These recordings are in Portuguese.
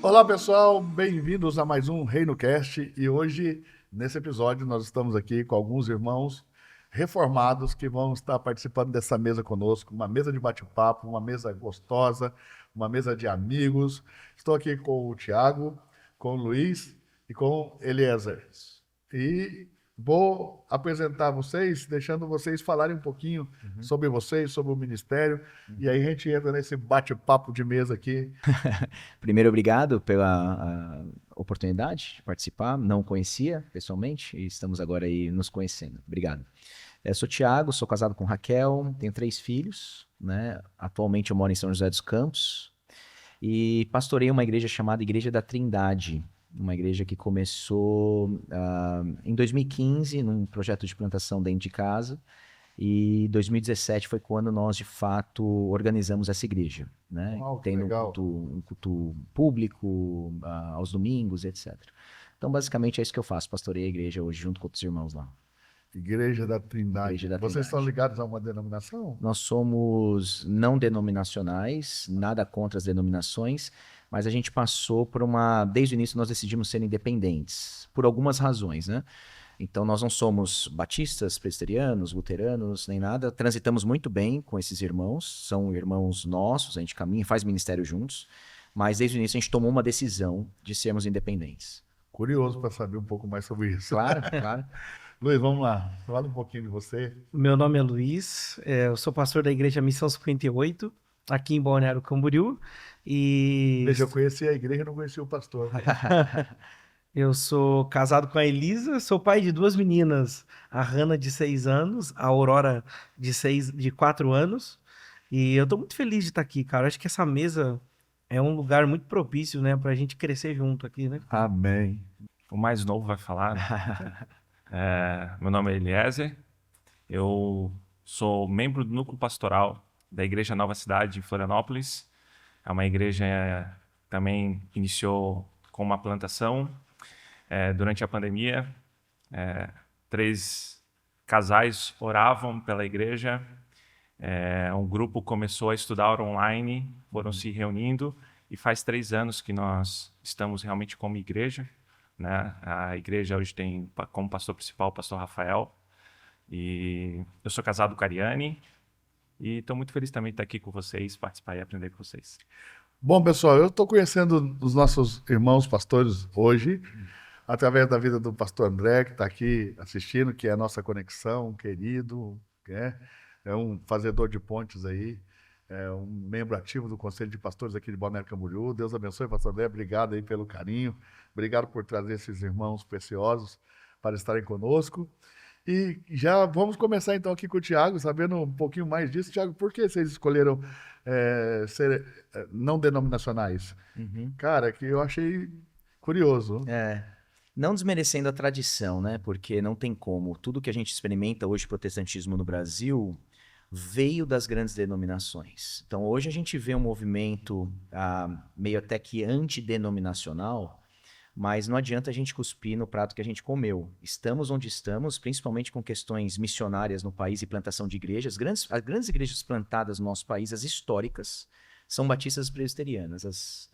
Olá pessoal, bem-vindos a mais um Reino Cast e hoje, nesse episódio, nós estamos aqui com alguns irmãos reformados que vão estar participando dessa mesa conosco, uma mesa de bate-papo, uma mesa gostosa, uma mesa de amigos. Estou aqui com o Tiago, com o Luiz e com o Eliezer. E vou apresentar vocês, deixando vocês falarem um pouquinho sobre vocês, sobre o ministério, e aí a gente entra nesse bate-papo de mesa aqui. Primeiro, obrigado pela oportunidade de participar. Não conhecia pessoalmente e estamos agora aí nos conhecendo. Obrigado. Eu sou Tiago, sou casado com Raquel, tenho 3 filhos, né? Atualmente eu moro em São José dos Campos e pastorei uma igreja chamada Igreja da Trindade, uma igreja que começou em 2015, num projeto de plantação dentro de casa. E 2017 foi quando nós, de fato, organizamos essa igreja, né? Uau, que Tendo legal. um culto público, aos domingos, etc. Então, basicamente, é isso que eu faço. Pastorei a igreja hoje junto com outros irmãos lá. Igreja da Igreja Trindade. da Vocês estão Trindade. ligados a uma denominação? Nós somos não denominacionais, nada contra as denominações, mas a gente passou por desde o início nós decidimos ser independentes, por algumas razões, né? Então, nós não somos batistas, presbiterianos, luteranos, nem nada. Transitamos muito bem com esses irmãos. São irmãos nossos, a gente caminha, faz ministério juntos. Mas, desde o início, a gente tomou uma decisão de sermos independentes. Curioso para saber um pouco mais sobre isso. Claro, claro. Luiz, vamos lá. Fala um pouquinho de você. Meu nome é Luiz, eu sou pastor da Igreja Missão 58, aqui em Balneário Camboriú, e Veja, eu conheci a igreja, não conheci o pastor. eu sou casado com a Elisa, sou pai de 2 meninas, a Hannah de 6 anos, a Aurora de 4 anos, e eu tô muito feliz de estar aqui, cara. Acho que essa mesa é um lugar muito propício, né, pra gente crescer junto aqui, né? Amém. O mais novo vai falar, né? Meu nome é Eliezer, eu sou membro do núcleo pastoral da Igreja Nova Cidade em Florianópolis. É uma igreja que também iniciou com uma plantação durante a pandemia. 3 casais oravam pela igreja. Um grupo começou a estudar online, foram se reunindo e faz 3 anos que nós estamos realmente como igreja, né? A igreja hoje tem como pastor principal o pastor Rafael, e eu sou casado com a Ariane e estou muito feliz também de estar aqui com vocês, participar e aprender com vocês. Bom, pessoal, eu estou conhecendo os nossos irmãos pastores hoje, através da vida do pastor André, que está aqui assistindo, que é a nossa conexão, querido, né? É um fazedor de pontes aí, é um membro ativo do Conselho de Pastores aqui de Balneário Camboriú. Deus abençoe, pastor André, obrigado aí pelo carinho, obrigado por trazer esses irmãos preciosos para estarem conosco. E já vamos começar então aqui com o Tiago, sabendo um pouquinho mais disso. Tiago, por que vocês escolheram ser não denominacionais? Cara, que eu achei curioso. Não desmerecendo a tradição, né? Porque não tem como. Tudo que a gente experimenta hoje, protestantismo no Brasil, veio das grandes denominações. Então, hoje a gente vê um movimento meio até que antidenominacional, mas não adianta a gente cuspir no prato que a gente comeu. Estamos onde estamos, principalmente com questões missionárias no país e plantação de igrejas. As grandes igrejas plantadas no nosso país, as históricas, são batistas presbiterianas.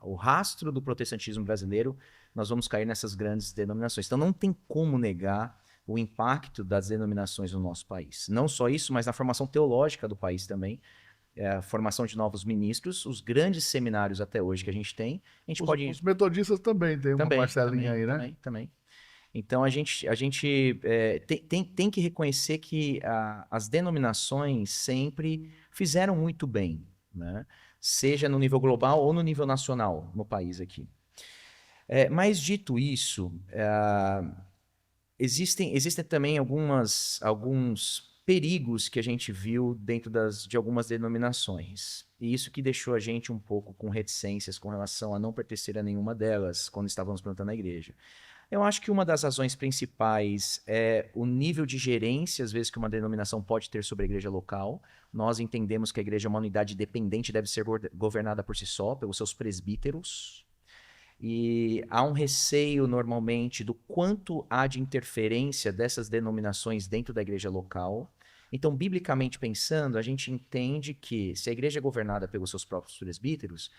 O rastro do protestantismo brasileiro, nós vamos cair nessas grandes denominações. Então, não tem como negar o impacto das denominações no nosso país. Não só isso, mas na formação teológica do país também. A formação de novos ministros, os grandes seminários até hoje que a gente tem, a gente pode... Os metodistas também tem uma parcelinha aí, né? Também. Então, a gente tem que reconhecer que as denominações sempre fizeram muito bem, né? Seja no nível global ou no nível nacional, no país aqui. Mas, dito isso, existem também alguns perigos que a gente viu dentro de algumas denominações. E isso que deixou a gente um pouco com reticências com relação a não pertencer a nenhuma delas quando estávamos plantando a igreja. Eu acho que uma das razões principais é o nível de gerência, às vezes, que uma denominação pode ter sobre a igreja local. Nós entendemos que a igreja é uma unidade dependente, deve ser governada por si só, pelos seus presbíteros. E há um receio, normalmente, do quanto há de interferência dessas denominações dentro da igreja local. Então, biblicamente pensando, a gente entende que se a igreja é governada pelos seus próprios presbíteros,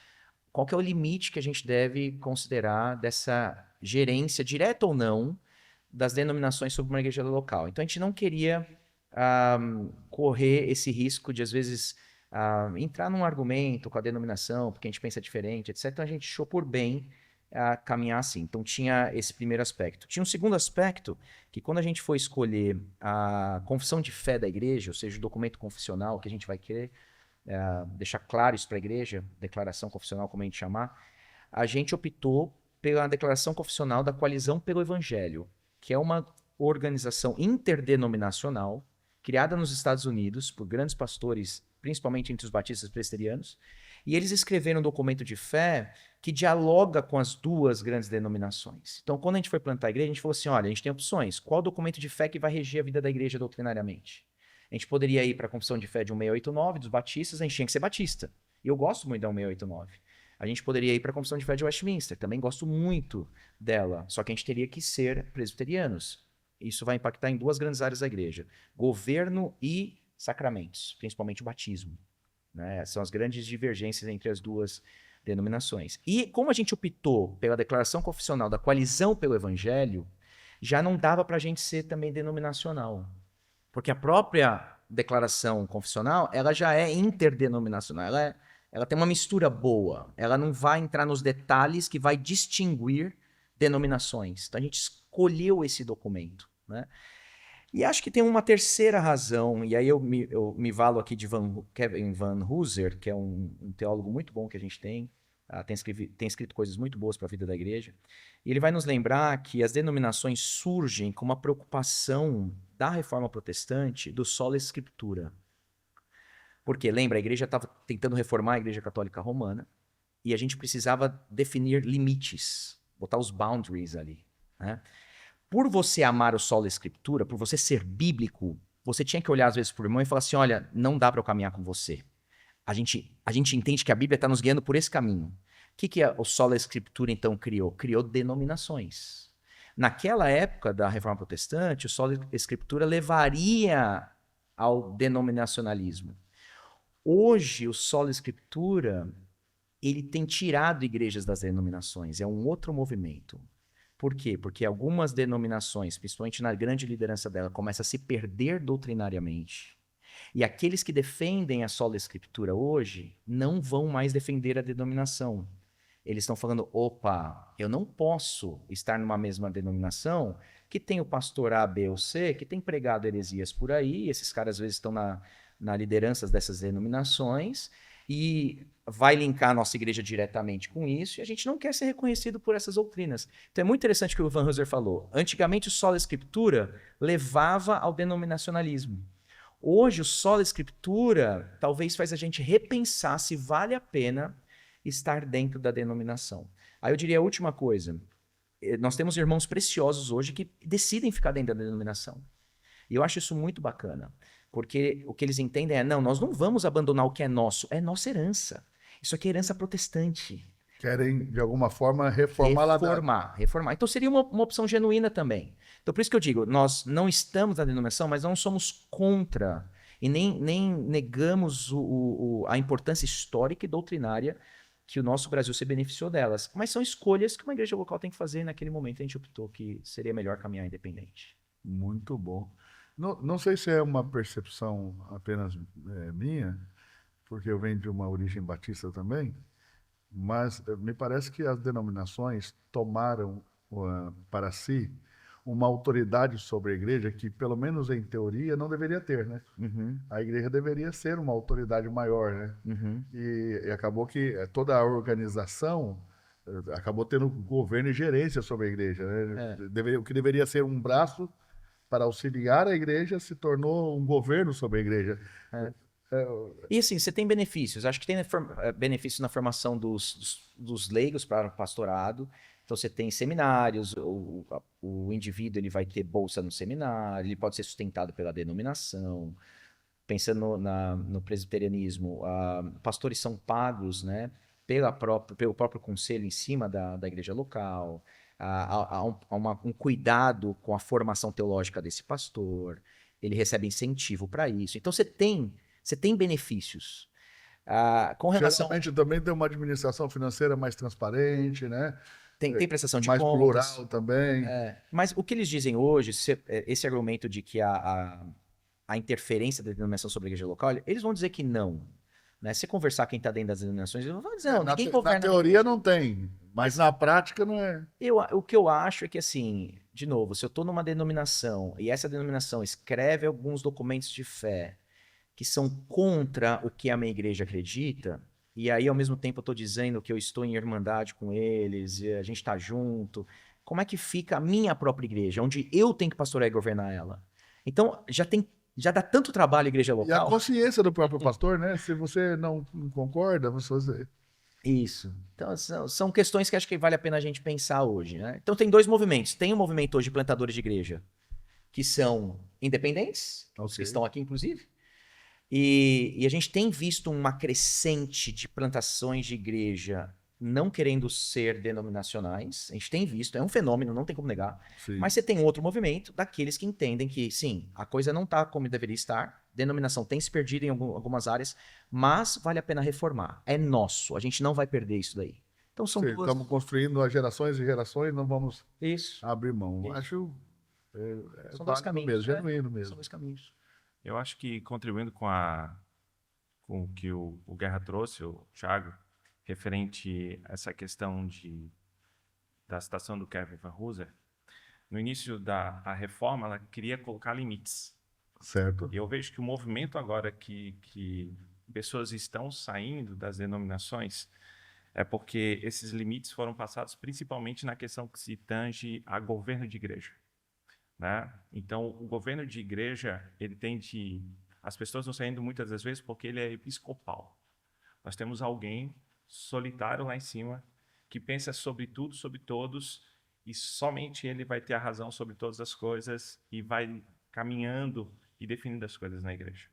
qual que é o limite que a gente deve considerar dessa gerência, direta ou não, das denominações sobre uma igreja local. Então, a gente não queria correr esse risco de, às vezes, entrar num argumento com a denominação, porque a gente pensa diferente, etc. Então, a gente achou por bem caminhar assim. Então, tinha esse primeiro aspecto. Tinha um segundo aspecto, que quando a gente foi escolher a confissão de fé da igreja, ou seja, o documento confessional que a gente vai querer deixar claro isso para a igreja, declaração confessional, como a gente chamar, a gente optou pela declaração confessional da Coalizão pelo Evangelho, que é uma organização interdenominacional criada nos Estados Unidos por grandes pastores, principalmente entre os batistas presbiterianos, e eles escreveram um documento de fé que dialoga com as duas grandes denominações. Então, quando a gente foi plantar a igreja, a gente falou assim, olha, a gente tem opções. Qual documento de fé que vai reger a vida da igreja doutrinariamente? A gente poderia ir para a confissão de fé de 1689, dos batistas, a gente tinha que ser batista. E eu gosto muito da 1689. A gente poderia ir para a confissão de fé de Westminster, também gosto muito dela, só que a gente teria que ser presbiterianos. Isso vai impactar em duas grandes áreas da igreja, governo e sacramentos, principalmente o batismo, né? São as grandes divergências entre as duas denominações. E como a gente optou pela declaração confessional da Coalizão pelo Evangelho, já não dava para a gente ser também denominacional, porque a própria declaração confessional, ela já é interdenominacional, ela tem uma mistura boa, ela não vai entrar nos detalhes que vai distinguir denominações. Então a gente escolheu esse documento, né? E acho que tem uma terceira razão, e aí eu me valo aqui de Kevin Van Hooser, que é um teólogo muito bom que a gente tem escrito coisas muito boas para a vida da igreja, e ele vai nos lembrar que as denominações surgem com uma preocupação da reforma protestante do sola escritura. Porque, lembra, a igreja estava tentando reformar a igreja católica romana, e a gente precisava definir limites, botar os boundaries ali, né? Por você amar o sola escritura, por você ser bíblico, você tinha que olhar às vezes para o irmão e falar assim, olha, não dá para eu caminhar com você. A gente entende que a Bíblia está nos guiando por esse caminho. O que o sola escritura então criou? Criou denominações. Naquela época da Reforma Protestante, o sola escritura levaria ao denominacionalismo. Hoje, o sola escritura, ele tem tirado igrejas das denominações, é um outro movimento. Por quê? Porque algumas denominações, principalmente na grande liderança dela, começam a se perder doutrinariamente. E aqueles que defendem a sola escritura hoje não vão mais defender a denominação. Eles estão falando, opa, eu não posso estar numa mesma denominação que tem o pastor A, B ou C, que tem pregado heresias por aí, esses caras às vezes estão na liderança dessas denominações, e vai linkar a nossa igreja diretamente com isso, e a gente não quer ser reconhecido por essas doutrinas. Então é muito interessante o que o Van Hooser falou. Antigamente o sola escritura levava ao denominacionalismo. Hoje o sola escritura talvez faz a gente repensar se vale a pena estar dentro da denominação. Aí eu diria a última coisa. Nós temos irmãos preciosos hoje que decidem ficar dentro da denominação. E eu acho isso muito bacana. Porque o que eles entendem é, não, nós não vamos abandonar o que é nossa herança. Isso aqui é herança protestante. Querem, de alguma forma, reformar. Reformar. Então seria uma opção genuína também. Então por isso que eu digo, nós não estamos na denominação, mas não somos contra e nem negamos a importância histórica e doutrinária que o nosso Brasil se beneficiou delas. Mas são escolhas que uma igreja local tem que fazer, e naquele momento a gente optou que seria melhor caminhar independente. Muito bom. Não sei se é uma percepção apenas minha, porque eu venho de uma origem batista também, mas me parece que as denominações tomaram para si uma autoridade sobre a igreja que, pelo menos em teoria, não deveria ter, né? Uhum. A igreja deveria ser uma autoridade maior, né? Uhum. E acabou que toda a organização acabou tendo governo e gerência sobre a igreja, né? O que deveria ser um braço para auxiliar a igreja se tornou um governo sobre a igreja. E assim, você tem benefícios. Acho que tem benefícios na formação dos leigos para o pastorado. Então você tem seminários, o indivíduo ele vai ter bolsa no seminário, ele pode ser sustentado pela denominação. Pensando no presbiterianismo, pastores são pagos, né, pelo próprio conselho em cima da igreja local. Há um cuidado com a formação teológica desse pastor, ele recebe incentivo para isso. Então você tem benefícios. Com relação... Geralmente também tem uma administração financeira mais transparente, né? Tem prestação de Mais contas. plural também. Mas o que eles dizem hoje, esse argumento de que a interferência da denominação sobre a igreja local, eles vão dizer que não. Né? Se conversar quem está dentro das denominações, eles vão dizer, não, ninguém governa. Na teoria não tem, mas na prática não é. O que eu acho é que, assim, de novo, se eu estou numa denominação e essa denominação escreve alguns documentos de fé que são contra o que a minha igreja acredita, e aí, ao mesmo tempo, eu estou dizendo que eu estou em irmandade com eles, e a gente está junto, como é que fica a minha própria igreja, onde eu tenho que pastorear e governar ela? Então, já dá tanto trabalho a igreja local. E a consciência do próprio pastor, né? Se você não concorda, você... Isso. Então, são questões que acho que vale a pena a gente pensar hoje, né? Então, tem dois movimentos. Tem um movimento hoje de plantadores de igreja, que são independentes, os que estão aqui, inclusive, e a gente tem visto uma crescente de plantações de igreja não querendo ser denominacionais. A gente tem visto, é um fenômeno, não tem como negar. Sim. Mas você tem outro movimento daqueles que entendem que, sim, a coisa não está como deveria estar, denominação tem se perdido em algumas áreas, mas vale a pena reformar. É nosso, a gente não vai perder isso daí. Então são duas... Estamos construindo há gerações e gerações, não vamos abrir mão. Isso. Acho são dois caminhos mesmo, genuíno mesmo. São dois caminhos. Eu acho que contribuindo com o que o Guerra trouxe, o Thiago, referente a essa questão da citação do Kevin Van Hooser, no início da reforma, ela queria colocar limites. Certo. E eu vejo que o movimento agora que pessoas estão saindo das denominações é porque esses limites foram passados principalmente na questão que se tange a governo de igreja. Né? Então, o governo de igreja, as pessoas estão saindo muitas das vezes porque ele é episcopal. Nós temos alguém solitário lá em cima que pensa sobre tudo, sobre todos, e somente ele vai ter a razão sobre todas as coisas e vai caminhando e definindo as coisas na igreja.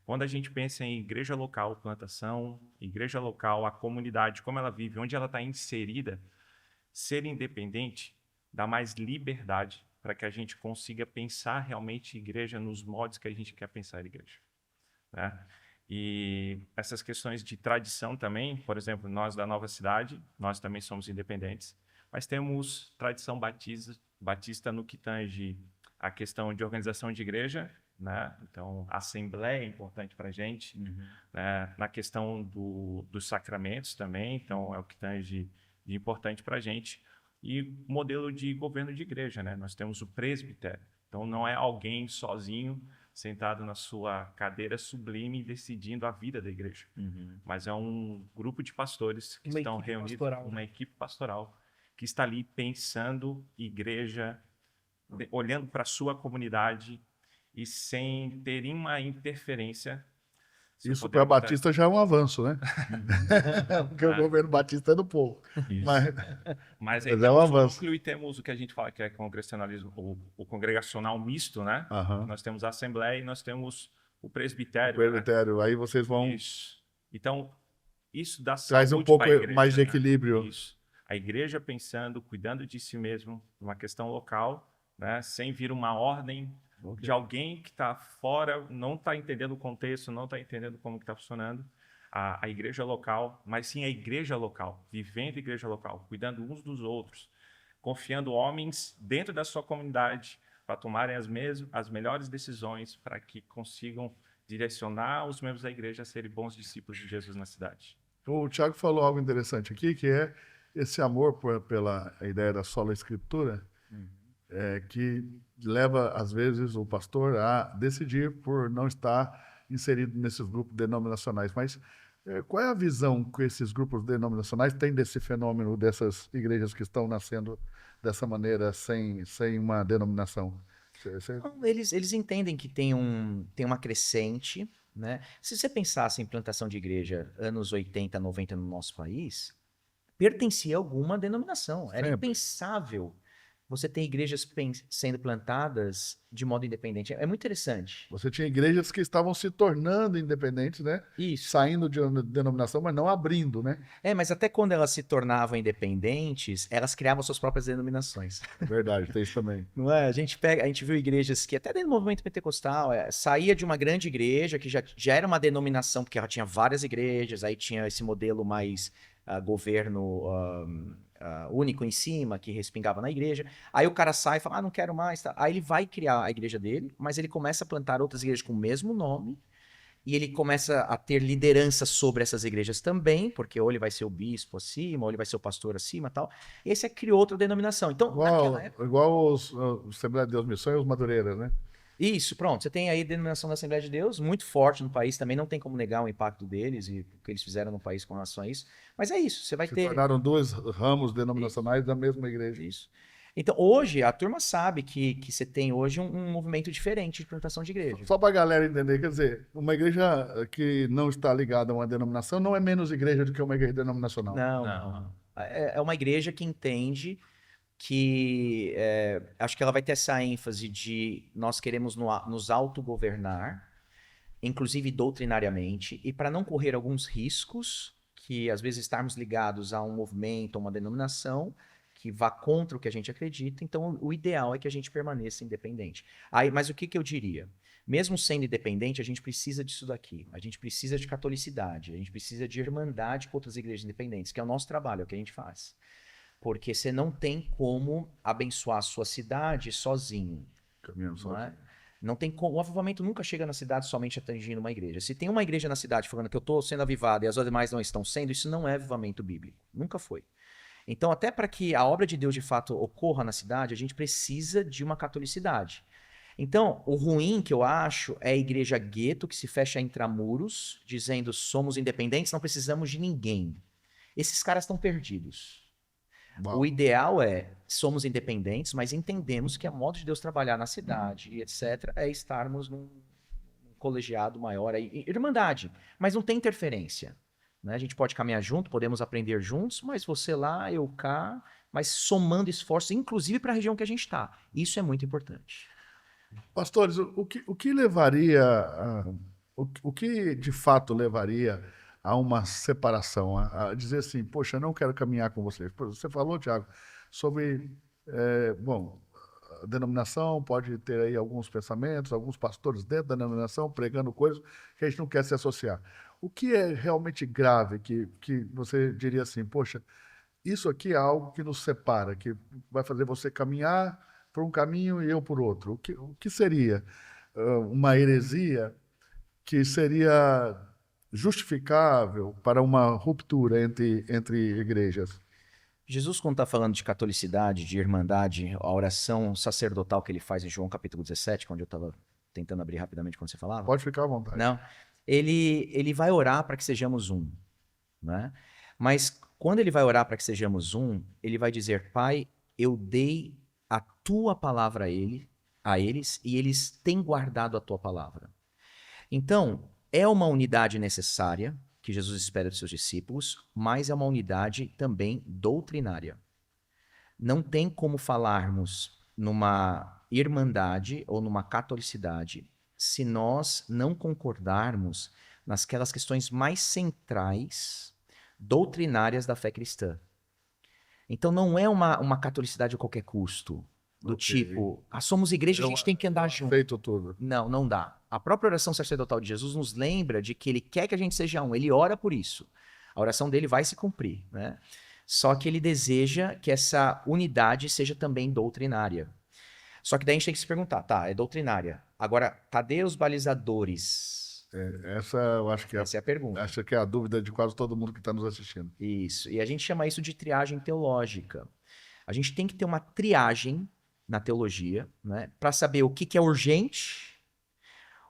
Quando a gente pensa em igreja local, plantação, igreja local, a comunidade, como ela vive, onde ela está inserida, ser independente dá mais liberdade para que a gente consiga pensar realmente igreja nos modos que a gente quer pensar igreja. Né? E essas questões de tradição também, por exemplo, nós da Nova Cidade, nós também somos independentes, mas temos tradição batista no que tange a questão de organização de igreja, né? Então, a assembleia é importante para a gente, né? Na questão dos sacramentos também, então é o que tange de importante para a gente. E modelo de governo de igreja, né? Nós temos o presbitério. Então, não é alguém sozinho, sentado na sua cadeira sublime, decidindo a vida da igreja. Mas é um grupo de pastores que estão reunidos, uma equipe pastoral, que está ali pensando igreja, olhando para a sua comunidade e sem ter uma interferência. Isso para Batista já é um avanço, né? Porque o governo Batista é do povo. Mas aí é um temos o avanço. núcleo e temos o que a gente fala que é congregacionalismo, o congregacional misto, né? Nós temos a Assembleia e nós temos o presbitério. O presbitério, né? Aí vocês vão... Isso. Então, isso dá traz um pouco igreja, mais de né? equilíbrio. Isso. A igreja pensando, cuidando de si mesmo, uma questão local, né? Sem vir uma ordem de alguém que está fora, não está entendendo o contexto, não está entendendo como está funcionando a igreja local, mas sim a igreja local, vivendo a igreja local, cuidando uns dos outros, confiando homens dentro da sua comunidade para tomarem as melhores decisões para que consigam direcionar os membros da igreja a serem bons discípulos de Jesus na cidade. O Thiago falou algo interessante aqui, que é esse amor pela ideia da sola escritura, que leva, às vezes, o pastor a decidir por não estar inserido nesses grupos denominacionais. Mas qual é a visão que esses grupos denominacionais têm desse fenômeno, dessas igrejas que estão nascendo dessa maneira, sem uma denominação? Eles entendem que tem uma crescente, né? Se você pensasse em plantação de igreja anos 80, 90 no nosso país, pertencia a alguma denominação. Era impensável você tem igrejas sendo plantadas de modo independente. É muito interessante. Você tinha igrejas que estavam se tornando independentes, né? Isso. Saindo de uma denominação, mas não abrindo, né? Mas até quando elas se tornavam independentes, elas criavam suas próprias denominações. É verdade, tem isso também. Não é? A gente viu igrejas que, até dentro do movimento pentecostal, saía de uma grande igreja, que já era uma denominação, porque ela tinha várias igrejas, aí tinha esse modelo mais governo único em cima, que respingava na igreja. Aí o cara sai e fala, não quero mais. Tá. Aí ele vai criar a igreja dele, mas ele começa a plantar outras igrejas com o mesmo nome, e ele começa a ter liderança sobre essas igrejas também, porque ou ele vai ser o bispo acima, ou ele vai ser o pastor acima e tal. E aí você criou outra denominação. Então, naquela época... Igual os Assembleia de Deus Missão e os Madureiras, né? Isso, pronto. Você tem aí a denominação da Assembleia de Deus, muito forte no país, também não tem como negar o impacto deles e o que eles fizeram no país com relação a isso. Mas é isso, você vai Se ter... tornaram dois ramos denominacionais da mesma igreja. Isso. Então, hoje, a turma sabe que você tem hoje um movimento diferente de plantação de igreja. Só para a galera entender, quer dizer, uma igreja que não está ligada a uma denominação não é menos igreja do que uma igreja denominacional. Não. É uma igreja que entende que acho que ela vai ter essa ênfase de nós queremos nos autogovernar, inclusive doutrinariamente, e para não correr alguns riscos, que às vezes estarmos ligados a um movimento, a uma denominação, que vá contra o que a gente acredita, então o ideal é que a gente permaneça independente. Mas o que eu diria? Mesmo sendo independente, a gente precisa disso daqui. A gente precisa de catolicidade, a gente precisa de irmandade com outras igrejas independentes, que é o nosso trabalho, é o que a gente faz. Porque você não tem como abençoar a sua cidade sozinho. Caminhando Não é? sozinho. Não tem como, o avivamento nunca chega na cidade somente atingindo uma igreja. Se tem uma igreja na cidade falando que eu estou sendo avivado e as demais não estão sendo, isso não é avivamento bíblico. Nunca foi. Então, até para que a obra de Deus de fato ocorra na cidade, a gente precisa de uma catolicidade. Então, o ruim que eu acho é a igreja gueto que se fecha a intramuros, dizendo somos independentes, não precisamos de ninguém. Esses caras estão perdidos. Uau. O ideal é, somos independentes, mas entendemos que a modo de Deus trabalhar na cidade e etc. é estarmos num colegiado maior, irmandade, mas não tem interferência. Né? A gente pode caminhar junto, podemos aprender juntos, mas você lá, eu cá, mas somando esforços, inclusive para a região que a gente está. Isso é muito importante. Pastores, o que levaria, o que de fato levaria a uma separação, a dizer assim, poxa, eu não quero caminhar com vocês. Você falou, Tiago, sobre, bom, a denominação pode ter aí alguns pensamentos, alguns pastores dentro da denominação pregando coisas que a gente não quer se associar. O que é realmente grave que você diria assim, poxa, isso aqui é algo que nos separa, que vai fazer você caminhar por um caminho e eu por outro? O que seria uma heresia que seria justificável para uma ruptura entre igrejas? Jesus, quando está falando de catolicidade, de irmandade, a oração sacerdotal que ele faz em João capítulo 17, onde eu estava tentando abrir rapidamente quando você falava. Pode ficar à vontade. Não. Ele vai orar para que sejamos um. Né? Mas quando ele vai orar para que sejamos um, ele vai dizer, Pai, eu dei a tua palavra a eles, e eles têm guardado a tua palavra. Então, é uma unidade necessária que Jesus espera dos seus discípulos, mas é uma unidade também doutrinária. Não tem como falarmos numa irmandade ou numa catolicidade se nós não concordarmos nasquelas questões mais centrais, doutrinárias da fé cristã. Então não é uma catolicidade a qualquer custo, do tipo, somos igreja, a gente tem que andar junto. Feito tudo. Não dá. A própria oração sacerdotal de Jesus nos lembra de que ele quer que a gente seja um, ele ora por isso. A oração dele vai se cumprir, né? Só que ele deseja que essa unidade seja também doutrinária. Só que daí a gente tem que se perguntar, tá, é doutrinária. Agora, cadê os balizadores? Essa eu acho que Essa é a pergunta. acho que é a dúvida de quase todo mundo que está nos assistindo. Isso. E a gente chama isso de triagem teológica. A gente tem que ter uma triagem na teologia, né, para saber o que é urgente,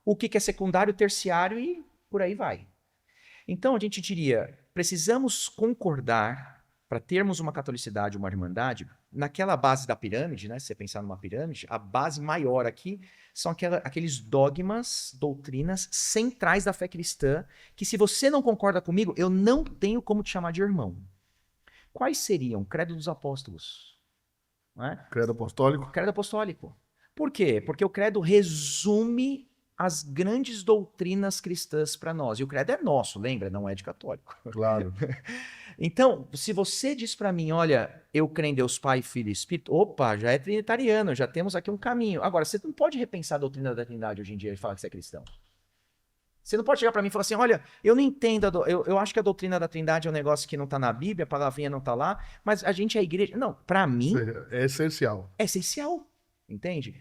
o que é secundário, terciário e por aí vai. Então a gente diria, precisamos concordar para termos uma catolicidade, uma irmandade, naquela base da pirâmide, né, se você pensar numa pirâmide, a base maior aqui são aqueles dogmas, doutrinas centrais da fé cristã, que se você não concorda comigo, eu não tenho como te chamar de irmão. Quais seriam? Credo dos Apóstolos. não é? Credo apostólico. Credo apostólico. Por quê? Porque o credo resume as grandes doutrinas cristãs para nós. E o credo é nosso, lembra? Não é de católico. Claro. Então, se você diz para mim, olha, eu creio em Deus Pai, Filho e Espírito, opa, já é trinitariano, já temos aqui um caminho. Agora, você não pode repensar a doutrina da Trindade hoje em dia e falar que você é cristão. Você não pode chegar para mim e falar assim, olha, eu não entendo, eu acho que a doutrina da Trindade é um negócio que não está na Bíblia, a palavrinha não está lá, mas a gente é a igreja. Não, para mim É essencial. é essencial, entende?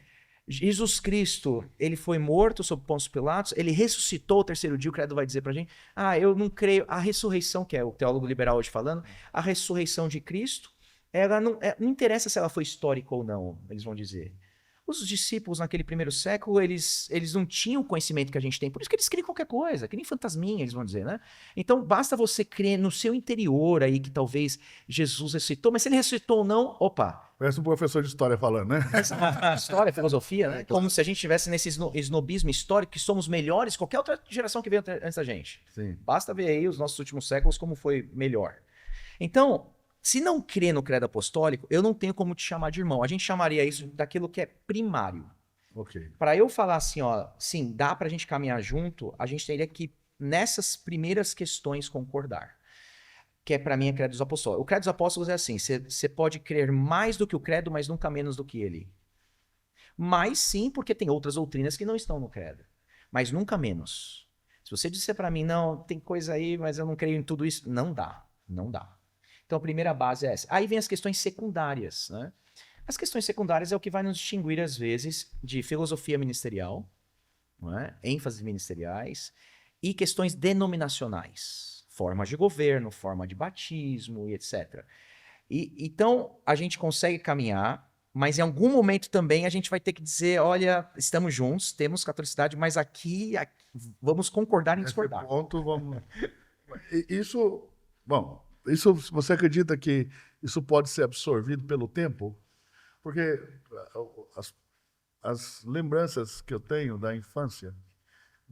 Jesus Cristo, ele foi morto sob Pôncio Pilatos, ele ressuscitou o terceiro dia, o credo vai dizer pra gente, eu não creio, a ressurreição, que é o teólogo liberal hoje falando, a ressurreição de Cristo, ela não interessa se ela foi histórica ou não, eles vão dizer. Os discípulos naquele primeiro século, eles não tinham o conhecimento que a gente tem, por isso que eles criam qualquer coisa, que nem fantasminha, eles vão dizer, né? Então, basta você crer no seu interior aí que talvez Jesus ressuscitou, mas se ele ressuscitou ou não, opa, Parece um professor de história falando, né? história, filosofia, né? Como se a gente estivesse nesse snobismo histórico que somos melhores que qualquer outra geração que veio antes da gente. Sim. Basta ver aí os nossos últimos séculos como foi melhor. Então, se não crê no credo apostólico, eu não tenho como te chamar de irmão. A gente chamaria isso daquilo que é primário. Ok. Para eu falar assim, ó, sim, dá pra gente caminhar junto, a gente teria que, nessas primeiras questões, concordar. Que para mim é credo dos apóstolos. O credo dos apóstolos é assim, você pode crer mais do que o credo, mas nunca menos do que ele. Mas sim, porque tem outras doutrinas que não estão no credo. Mas nunca menos. Se você disser para mim, não, tem coisa aí, mas eu não creio em tudo isso, não dá. Não dá. Então a primeira base é essa. Aí vem as questões secundárias, né? As questões secundárias é o que vai nos distinguir, às vezes, de filosofia ministerial, não é? ênfases ministeriais, e questões denominacionais. Formas de governo, forma de batismo e etc. Então, a gente consegue caminhar, mas em algum momento também a gente vai ter que dizer, olha, estamos juntos, temos catolicidade, mas aqui vamos concordar em discordar. Nesse ponto, vamos... Isso, bom, isso, você acredita que isso pode ser absorvido pelo tempo? Porque as lembranças que eu tenho da infância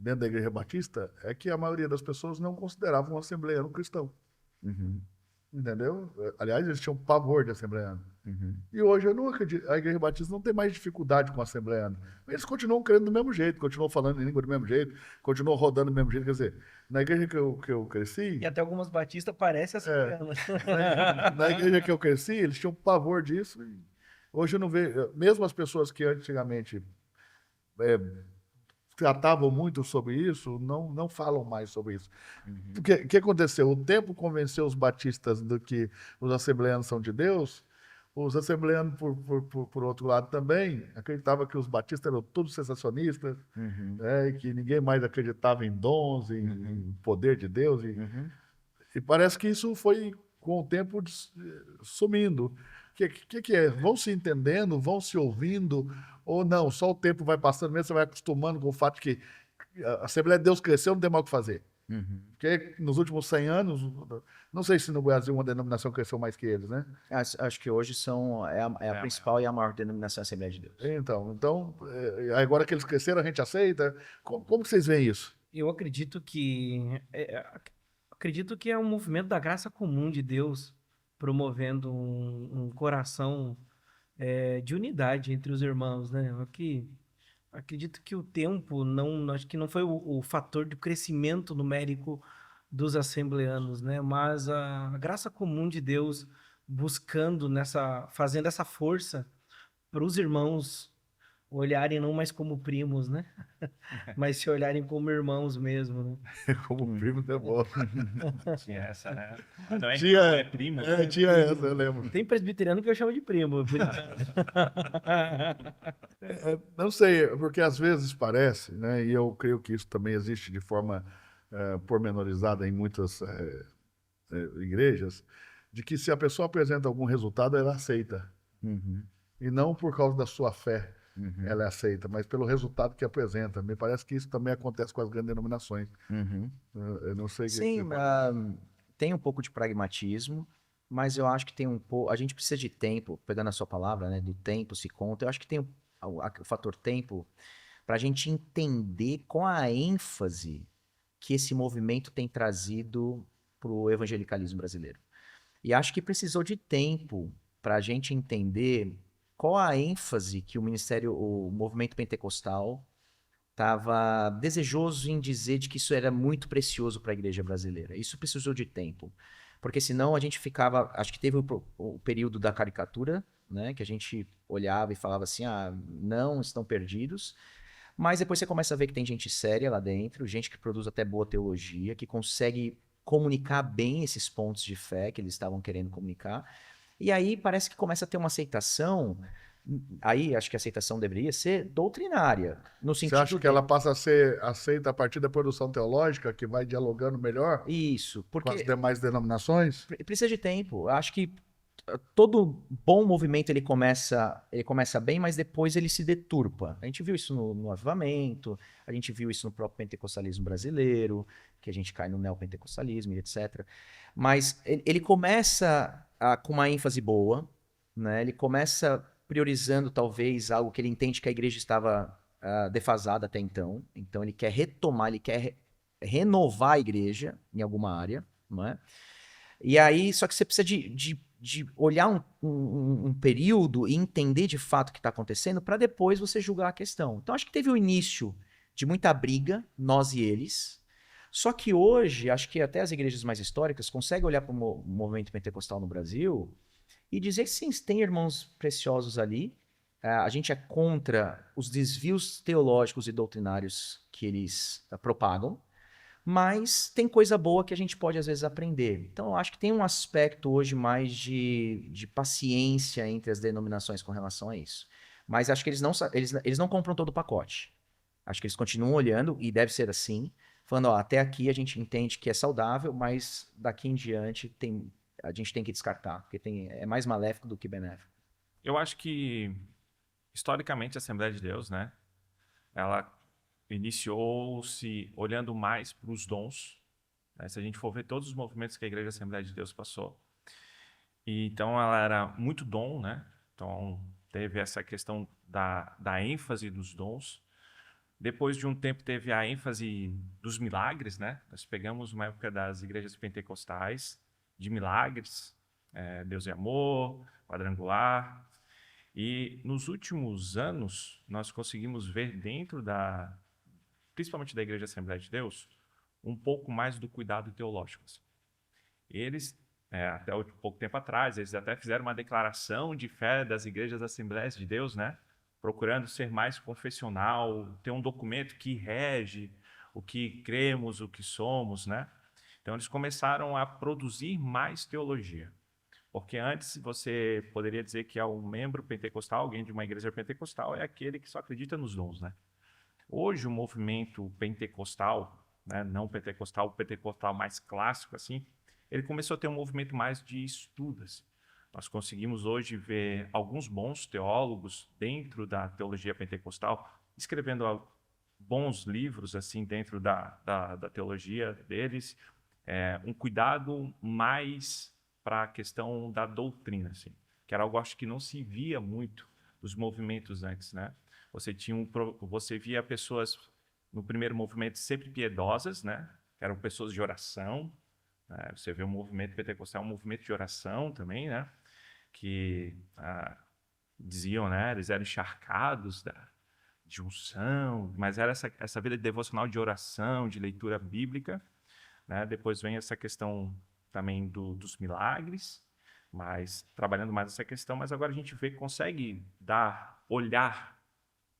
dentro da Igreja Batista é que a maioria das pessoas não consideravam o assembleiano cristão. Uhum, Entendeu? Aliás, eles tinham pavor de assembleiano. uhum. E hoje eu não acredito, a Igreja Batista não tem mais dificuldade com o assembleiano. Eles continuam crendo do mesmo jeito, continuam falando em língua do mesmo jeito, continuam rodando do mesmo jeito. Quer dizer, na igreja que eu cresci, E até algumas batistas parecem assembleianas. na igreja que eu cresci, eles tinham pavor disso. E hoje eu não vejo, mesmo as pessoas que antigamente tratavam muito sobre isso, não falam mais sobre isso. O que aconteceu? O tempo convenceu os batistas de que os assembleianos são de Deus. Os assembleianos, por outro lado, também acreditavam que os batistas eram todos sensacionistas, né, e que ninguém mais acreditava em dons, em poder de Deus. E parece que isso foi, com o tempo, sumindo. O que é? Vão se entendendo, vão se ouvindo, ou não? Só o tempo vai passando, mesmo você vai acostumando com o fato que a Assembleia de Deus cresceu, não tem mais o que fazer. Porque nos últimos 100 anos, não sei se no Brasil uma denominação cresceu mais que eles, né? Acho que hoje é a principal e a maior denominação da Assembleia de Deus. Então agora que eles cresceram, a gente aceita. Como que vocês veem isso? Eu acredito que é um movimento da graça comum de Deus promovendo um coração de unidade entre os irmãos, né? Acredito que o tempo acho que não foi o fator de crescimento numérico dos assembleanos, né? Mas a graça comum de Deus fazendo essa força para os irmãos olharem não mais como primos, né? Mas se olharem como irmãos mesmo, né? Como primo é bom. Tinha essa, né? Não é, Tinha, irmão, é primo. tinha essa, eu lembro. Tem presbiteriano que eu chamo de primo. Não sei, porque às vezes parece, né, e eu creio que isso também existe de forma pormenorizada em muitas igrejas, de que se a pessoa apresenta algum resultado, ela aceita. E não por causa da sua fé ela é aceita, mas pelo resultado que apresenta. Me parece que isso também acontece com as grandes denominações. Eu não sei. Sim, tem um pouco de pragmatismo, mas eu acho que tem um pouco. A gente precisa de tempo, pegando a sua palavra, né? Do tempo se conta. Eu acho que tem o fator tempo para a gente entender qual a ênfase que esse movimento tem trazido para o evangelicalismo brasileiro. E acho que precisou de tempo para a gente entender qual a ênfase que o movimento pentecostal estava desejoso em dizer de que isso era muito precioso para a igreja brasileira. Isso precisou de tempo. Porque senão a gente ficava... Acho que teve o período da caricatura, né? Que a gente olhava e falava assim, não, estão perdidos. Mas depois você começa a ver que tem gente séria lá dentro, gente que produz até boa teologia, que consegue comunicar bem esses pontos de fé que eles estavam querendo comunicar. E aí parece que começa a ter uma aceitação. Aí acho que a aceitação deveria ser doutrinária, no Você sentido acha que ela passa a ser aceita a partir da produção teológica, que vai dialogando melhor Isso, com as porque demais denominações? precisa de tempo. Eu acho que todo bom movimento ele começa bem, mas depois ele se deturpa. A gente viu isso no Avivamento, a gente viu isso no próprio pentecostalismo brasileiro, que a gente cai no neopentecostalismo e etc. Mas ele começa com uma ênfase boa, né? Ele começa priorizando talvez algo que ele entende que a igreja estava defasada até então. Então ele quer retomar, ele quer renovar a igreja em alguma área, não é? E aí, só que você precisa de olhar um período e entender de fato o que está acontecendo para depois você julgar a questão. Então, acho que teve o início de muita briga, nós e eles. Só que hoje, acho que até as igrejas mais históricas conseguem olhar para o movimento pentecostal no Brasil e dizer que sim, tem irmãos preciosos ali. A gente é contra os desvios teológicos e doutrinários que eles propagam. Mas tem coisa boa que a gente pode, às vezes, aprender. Então, eu acho que tem um aspecto hoje mais de paciência entre as denominações com relação a isso. Mas acho que eles não compram todo o pacote. Acho que eles continuam olhando, e deve ser assim, falando, até aqui a gente entende que é saudável, mas daqui em diante a gente tem que descartar, porque é mais maléfico do que benéfico. Eu acho que, historicamente, a Assembleia de Deus, né, ela iniciou-se olhando mais para os dons, né? Se a gente for ver todos os movimentos que a Igreja Assembleia de Deus passou. Então, ela era muito dom, né? Então, teve essa questão da ênfase dos dons. Depois de um tempo, teve a ênfase dos milagres, né? Nós pegamos uma época das igrejas pentecostais, de milagres, Deus é amor, quadrangular. E nos últimos anos, nós conseguimos ver dentro principalmente da Igreja Assembleia de Deus, um pouco mais do cuidado teológico. Assim. Eles, até pouco tempo atrás, eles até fizeram uma declaração de fé das igrejas Assembleias de Deus, né? Procurando ser mais confessional, ter um documento que rege o que cremos, o que somos, né? Então, eles começaram a produzir mais teologia. Porque antes você poderia dizer que é um membro pentecostal, alguém de uma igreja pentecostal, é aquele que só acredita nos dons, né? Hoje, o movimento pentecostal, né, não pentecostal, o pentecostal mais clássico, assim, ele começou a ter um movimento mais de estudos. Nós conseguimos hoje ver alguns bons teólogos dentro da teologia pentecostal, escrevendo bons livros assim dentro da teologia deles, um cuidado mais para a questão da doutrina, assim, que era algo acho que não se via muito dos movimentos antes, né? Você via pessoas no primeiro movimento sempre piedosas, né? Que eram pessoas de oração. Né? Você vê o movimento pentecostal, um movimento de oração também, né? Que diziam, né? Eles eram encharcados de unção, mas era essa vida devocional de oração, de leitura bíblica. Né? Depois vem essa questão também dos milagres, mas trabalhando mais essa questão. Mas agora a gente vê que consegue olhar,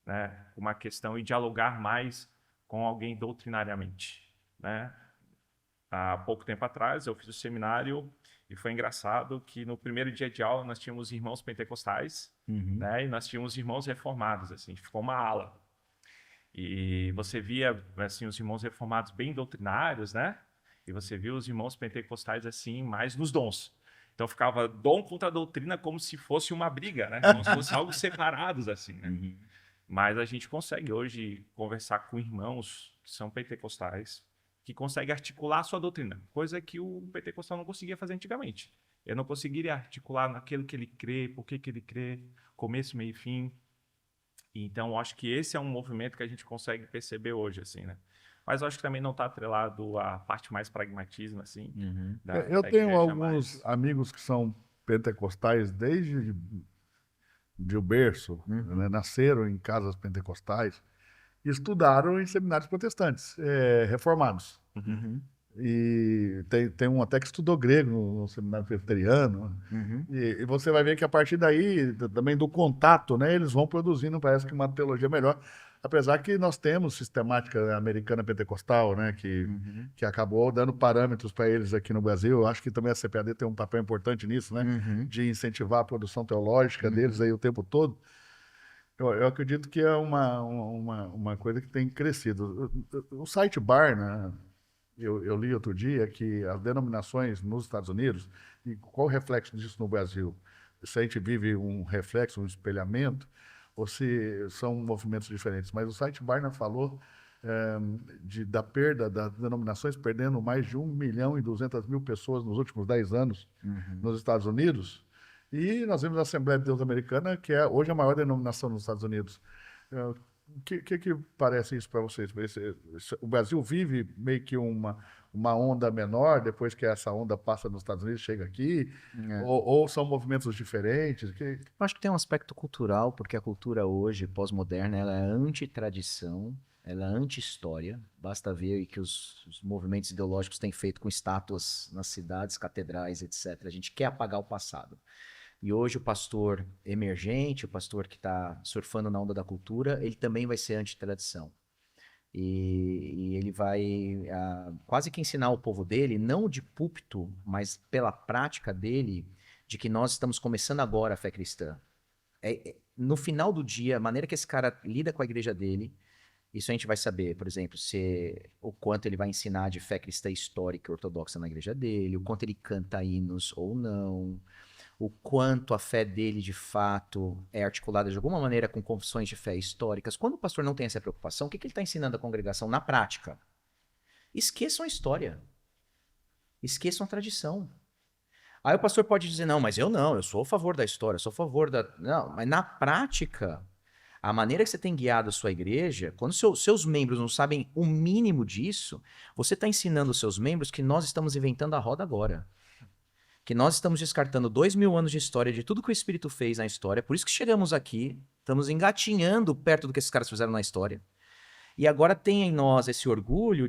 né, uma questão e dialogar mais com alguém doutrinariamente, né? Há pouco tempo atrás eu fiz o seminário e foi engraçado que no primeiro dia de aula nós tínhamos irmãos pentecostais, né, e nós tínhamos irmãos reformados, assim, ficou uma ala. E você via assim os irmãos reformados bem doutrinários, né? E você via os irmãos pentecostais assim mais nos dons. Então ficava dom contra doutrina como se fosse uma briga, né? Como se fosse algo separados assim, né? Mas a gente consegue hoje conversar com irmãos que são pentecostais, que conseguem articular a sua doutrina, coisa que o pentecostal não conseguia fazer antigamente. Ele não conseguiria articular naquilo que ele crê, por que ele crê, começo, meio e fim. Então, acho que esse é um movimento que a gente consegue perceber hoje, assim, né? Mas eu acho que também não está atrelado à parte mais pragmatismo, assim. Eu tenho alguns amigos que são pentecostais de berço, né, nasceram em casas pentecostais, e estudaram em seminários protestantes, reformados. Uhum. E tem um até que estudou grego no seminário presbiteriano. Uhum. E você vai ver que a partir daí, também do contato, né, eles vão produzindo, parece que uma teologia melhor. Apesar que nós temos sistemática americana pentecostal, né, que acabou dando parâmetros para eles aqui no Brasil. Eu acho que também a CPAD tem um papel importante nisso, né, de incentivar a produção teológica deles aí o tempo todo. Eu acredito que é uma coisa que tem crescido. O site Bar, né, eu li outro dia que as denominações nos Estados Unidos, e qual o reflexo disso no Brasil? Se a gente vive um reflexo, um espelhamento, ou se são movimentos diferentes. Mas o site Barna falou da perda das denominações, perdendo mais de 1.200.000 pessoas nos últimos 10 anos nos Estados Unidos. E nós vimos a Assembleia de Deus Americana, que é hoje a maior denominação nos Estados Unidos. O que parece isso para vocês? O Brasil vive meio que uma onda menor, depois que essa onda passa nos Estados Unidos, chega aqui? Ou são movimentos diferentes? Eu acho que tem um aspecto cultural, porque a cultura hoje, pós-moderna, ela é anti-tradição, ela é anti-história. Basta ver que os movimentos ideológicos têm feito com estátuas nas cidades, catedrais, etc. A gente quer apagar o passado. E hoje o pastor emergente, o pastor que está surfando na onda da cultura, ele também vai ser anti-tradição. E ele vai quase que ensinar o povo dele, não de púlpito, mas pela prática dele, de que nós estamos começando agora a fé cristã. No final do dia, a maneira que esse cara lida com a igreja dele, isso a gente vai saber, por exemplo, o quanto ele vai ensinar de fé cristã histórica e ortodoxa na igreja dele, o quanto ele canta hinos ou não, o quanto a fé dele, de fato, é articulada de alguma maneira com confissões de fé históricas. Quando o pastor não tem essa preocupação, o que ele está ensinando à congregação na prática? Esqueçam a história. Esqueçam a tradição. Aí o pastor pode dizer, não, mas eu sou a favor da história, eu sou a favor da... Não, mas na prática, a maneira que você tem guiado a sua igreja, quando seus membros não sabem o mínimo disso, você está ensinando os seus membros que nós estamos inventando a roda agora. Que nós estamos descartando 2.000 anos de história, de tudo que o Espírito fez na história, por isso que chegamos aqui, estamos engatinhando perto do que esses caras fizeram na história. E agora tem em nós esse orgulho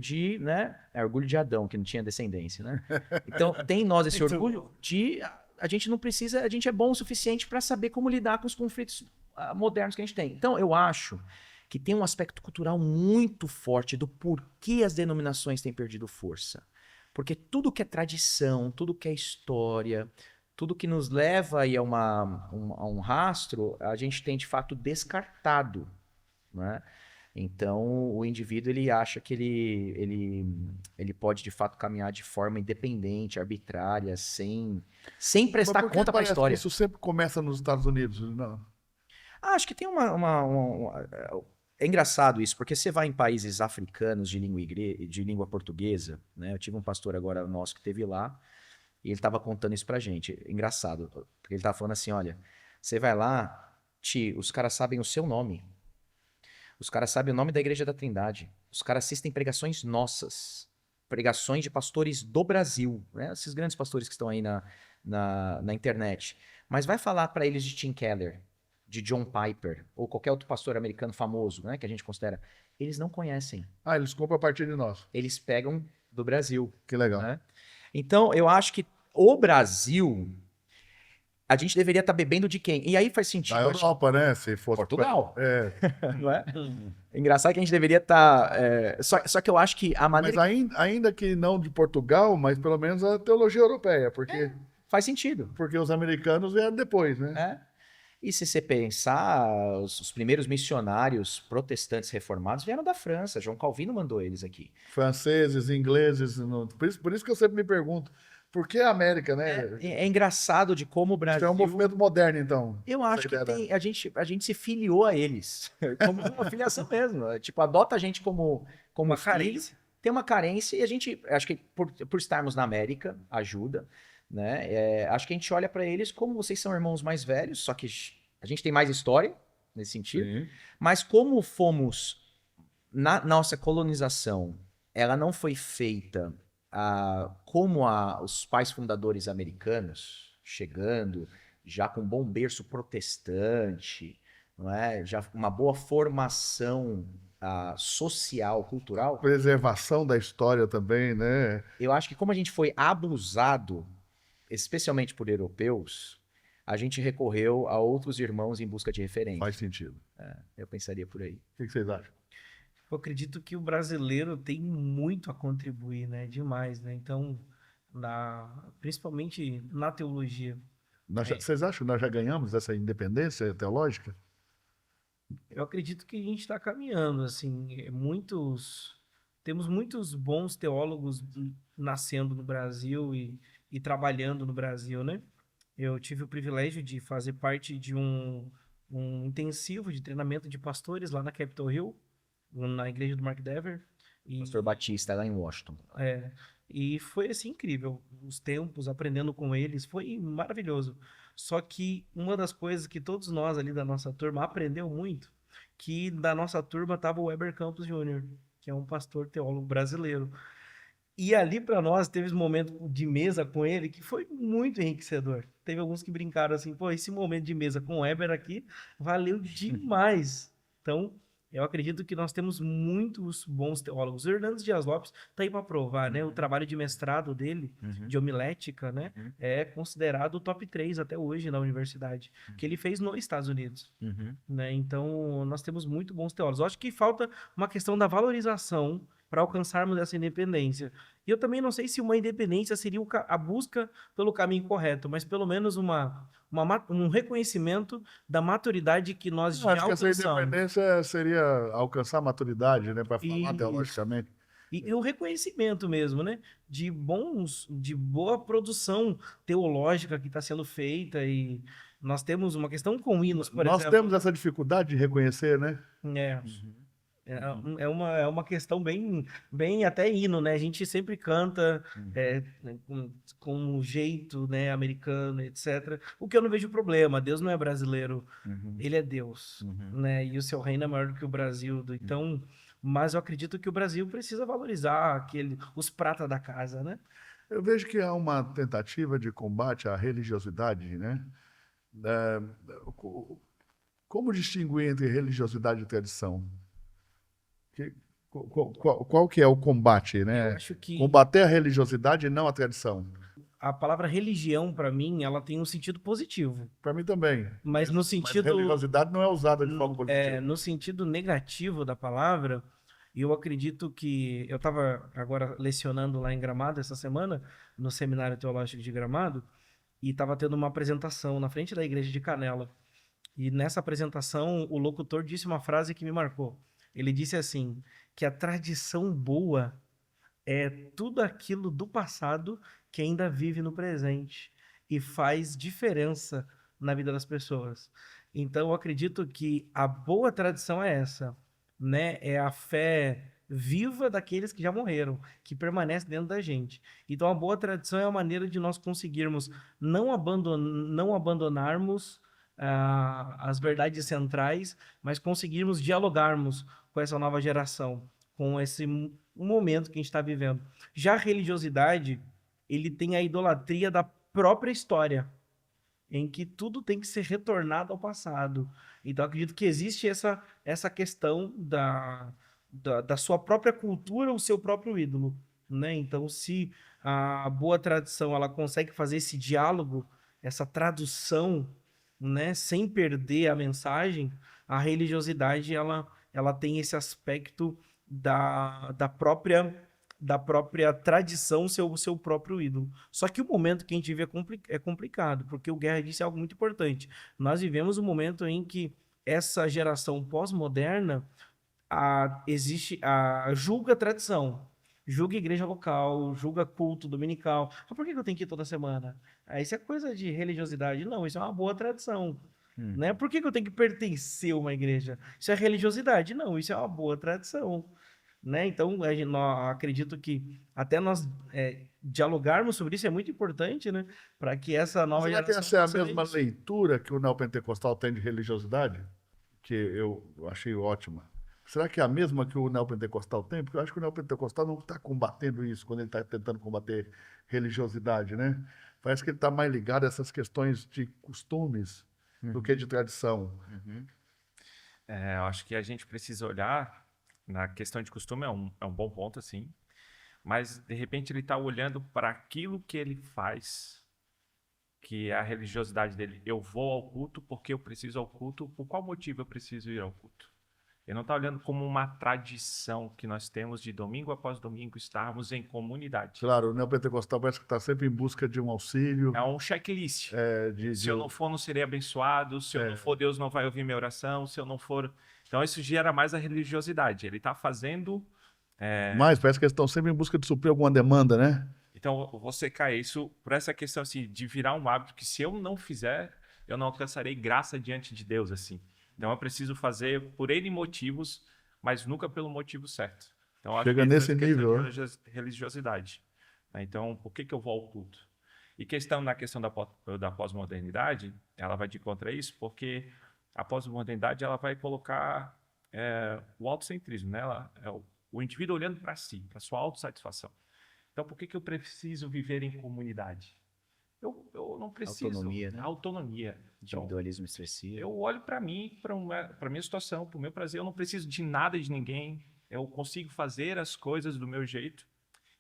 orgulho de Adão, que não tinha descendência, né? Então tem em nós esse orgulho de a gente não precisa, a gente é bom o suficiente para saber como lidar com os conflitos modernos que a gente tem. Então eu acho que tem um aspecto cultural muito forte do porquê as denominações têm perdido força. Porque tudo que é tradição, tudo que é história, tudo que nos leva aí a um rastro, a gente tem de fato descartado, né? Então o indivíduo ele acha que ele pode de fato caminhar de forma independente, arbitrária, sem prestar conta para a história. Isso sempre começa nos Estados Unidos, não? Acho que tem É engraçado isso, porque você vai em países africanos de língua portuguesa, né? Eu tive um pastor agora nosso que esteve lá, e ele estava contando isso pra gente. Engraçado, porque ele estava falando assim, olha, você vai lá, os caras sabem o seu nome. Os caras sabem o nome da Igreja da Trindade. Os caras assistem pregações nossas. Pregações de pastores do Brasil, né? Esses grandes pastores que estão aí na internet. Mas vai falar para eles de Tim Keller, de John Piper, ou qualquer outro pastor americano famoso, né, que a gente considera, eles não conhecem. Eles compram a partir de nós. Eles pegam do Brasil. Que legal. Né? Então, eu acho que o Brasil, a gente deveria estar bebendo de quem? E aí faz sentido. Na Europa, né? Se fosse Portugal. Não é? Engraçado que a gente deveria estar... Só que eu acho que a maneira... Mas ainda que não de Portugal, mas pelo menos a teologia europeia, porque... faz sentido. Porque os americanos vieram depois, né? E se você pensar, os primeiros missionários protestantes reformados vieram da França. João Calvino mandou eles aqui. Franceses, ingleses. Por isso que eu sempre me pergunto, por que a América, né? É engraçado de como o Brasil... Isso é um movimento moderno, então. Eu acho que a gente se filiou a eles. Como uma filiação mesmo. Tipo, adota a gente como uma filho. carência. Tem uma carência e a gente... Acho que por estarmos na América, ajuda. Né? Acho que a gente olha para eles como vocês são irmãos mais velhos, só que a gente tem mais história nesse sentido. Sim. Mas como fomos na nossa colonização, ela não foi feita como os pais fundadores americanos chegando, já com um bom berço protestante, não é? Já uma boa formação social, cultural. Preservação da história também, né? Eu acho que como a gente foi abusado, especialmente por europeus, a gente recorreu a outros irmãos em busca de referência. Faz sentido. Eu pensaria por aí. O que vocês acham? Eu acredito que o brasileiro tem muito a contribuir, né? Demais, né? Então, principalmente na teologia. Vocês acham que nós já ganhamos essa independência teológica? Eu acredito que a gente está caminhando, assim, temos muitos bons teólogos nascendo no Brasil e trabalhando no Brasil, né? Eu tive o privilégio de fazer parte de um intensivo de treinamento de pastores lá na Capitol Hill, na igreja do Mark Dever. Pastor Batista, lá em Washington. E foi assim incrível. Os tempos, aprendendo com eles, foi maravilhoso. Só que uma das coisas que todos nós ali da nossa turma aprendeu muito, que da nossa turma estava o Weber Campos Jr., que é um pastor teólogo brasileiro. E ali para nós teve um momento de mesa com ele que foi muito enriquecedor. Teve alguns que brincaram assim, pô, esse momento de mesa com o Weber aqui valeu demais. Então, eu acredito que nós temos muitos bons teólogos. O Hernandes Dias Lopes está aí para provar, né? O trabalho de mestrado dele, de homilética, né? É considerado o top 3 até hoje na universidade, que ele fez nos Estados Unidos. Né? Então, nós temos muito bons teólogos. Eu acho que falta uma questão da valorização para alcançarmos essa independência. E eu também não sei se uma independência seria a busca pelo caminho correto, mas pelo menos um reconhecimento da maturidade que nós já Acho que alcançamos. essa independência seria alcançar a maturidade, né, para falar Isso. teologicamente. E o reconhecimento mesmo, né? De boa produção teológica que está sendo feita. E nós temos uma questão com hinos, por Nós exemplo. temos essa dificuldade de reconhecer, né? É uma questão bem até hino, né? A gente sempre canta com um jeito, né, americano, etc. O que eu não vejo problema. Deus não é brasileiro, ele é Deus, né? E o seu reino é maior do que o Brasil. Então, mas eu acredito que o Brasil precisa valorizar os prata da casa, né? Eu vejo que há uma tentativa de combate à religiosidade, né? Como distinguir entre religiosidade e tradição? Qual que é o combate, né? Eu acho que Combater a religiosidade e não a tradição. a palavra religião, para mim, ela tem um sentido positivo. Para mim também. Mas no sentido... Mas religiosidade não é usada de forma positiva. No sentido negativo da palavra, eu acredito que... Eu estava agora lecionando lá em Gramado essa semana, no Seminário Teológico de Gramado, e estava tendo uma apresentação na frente da igreja de Canela. E nessa apresentação, o locutor disse uma frase que me marcou. Ele disse assim, que a tradição boa é tudo aquilo do passado que ainda vive no presente e faz diferença na vida das pessoas. Então, eu acredito que a boa tradição é essa, né? É a fé viva daqueles que já morreram, que permanece dentro da gente. Então, a boa tradição é a maneira de nós conseguirmos não abandonarmos as verdades centrais, mas conseguirmos dialogarmos com essa nova geração, com esse momento que a gente está vivendo. Já a religiosidade, ele tem a idolatria da própria história, em que tudo tem que ser retornado ao passado. Então, acredito que existe essa questão da sua própria cultura, o seu próprio ídolo, né? Então, se a boa tradição ela consegue fazer esse diálogo, essa tradução, né, sem perder a mensagem, a religiosidade ela tem esse aspecto da própria tradição, seu próprio ídolo. Só que o momento que a gente vive é complicado, porque o Guerra disse algo muito importante. Nós vivemos um momento em que essa geração pós-moderna julga a tradição, julga a igreja local, julga culto dominical. Mas por que eu tenho que ir toda semana? Isso é coisa de religiosidade. Não, isso é uma boa tradição. Né? Por que eu tenho que pertencer a uma igreja? Isso é religiosidade? Não, isso é uma boa tradição. Né? Então, acredito que até nós dialogarmos sobre isso é muito importante, né? Para que essa nova Será geração... que essa é a mesma leitura que o neopentecostal tem de religiosidade? Que eu achei ótima. será que é a mesma que o neopentecostal tem? Porque eu acho que o neopentecostal não está combatendo isso quando ele está tentando combater religiosidade, né? Parece que ele está mais ligado a essas questões de costumes do que de tradição. Eu acho que a gente precisa olhar na questão de costume, é um bom ponto, assim, mas de repente ele está olhando para aquilo que ele faz, que é a religiosidade dele. Eu vou ao culto porque eu preciso ao culto. Por qual motivo eu preciso ir ao culto? Ele não está olhando como uma tradição que nós temos de domingo após domingo estarmos em comunidade. Claro, o neopentecostal parece que está sempre em busca de um auxílio. É um checklist. De Se eu não for, não serei abençoado. Se eu não for, Deus não vai ouvir minha oração. Se eu não for... Então, isso gera mais a religiosidade. Ele está fazendo... Mas parece que eles estão sempre em busca de suprir alguma demanda, né? Então, você cai isso por essa questão assim, de virar um hábito que se eu não fizer, eu não alcançarei graça diante de Deus, assim. Então, eu preciso fazer por N motivos, mas nunca pelo motivo certo. Então, acho Chega que nesse essa nível, questão de religiosidade. Então, por que eu vou ao culto? E na questão da pós-modernidade, ela vai de contra isso, porque a pós-modernidade ela vai colocar o autocentrismo, né? O indivíduo olhando para si, para sua autossatisfação. Então, por que eu preciso viver em comunidade? Eu não preciso. Autonomia, né? Autonomia. Individualismo expressivo. Eu olho para mim, para a minha situação, para o meu prazer. Eu não preciso de nada de ninguém. Eu consigo fazer as coisas do meu jeito.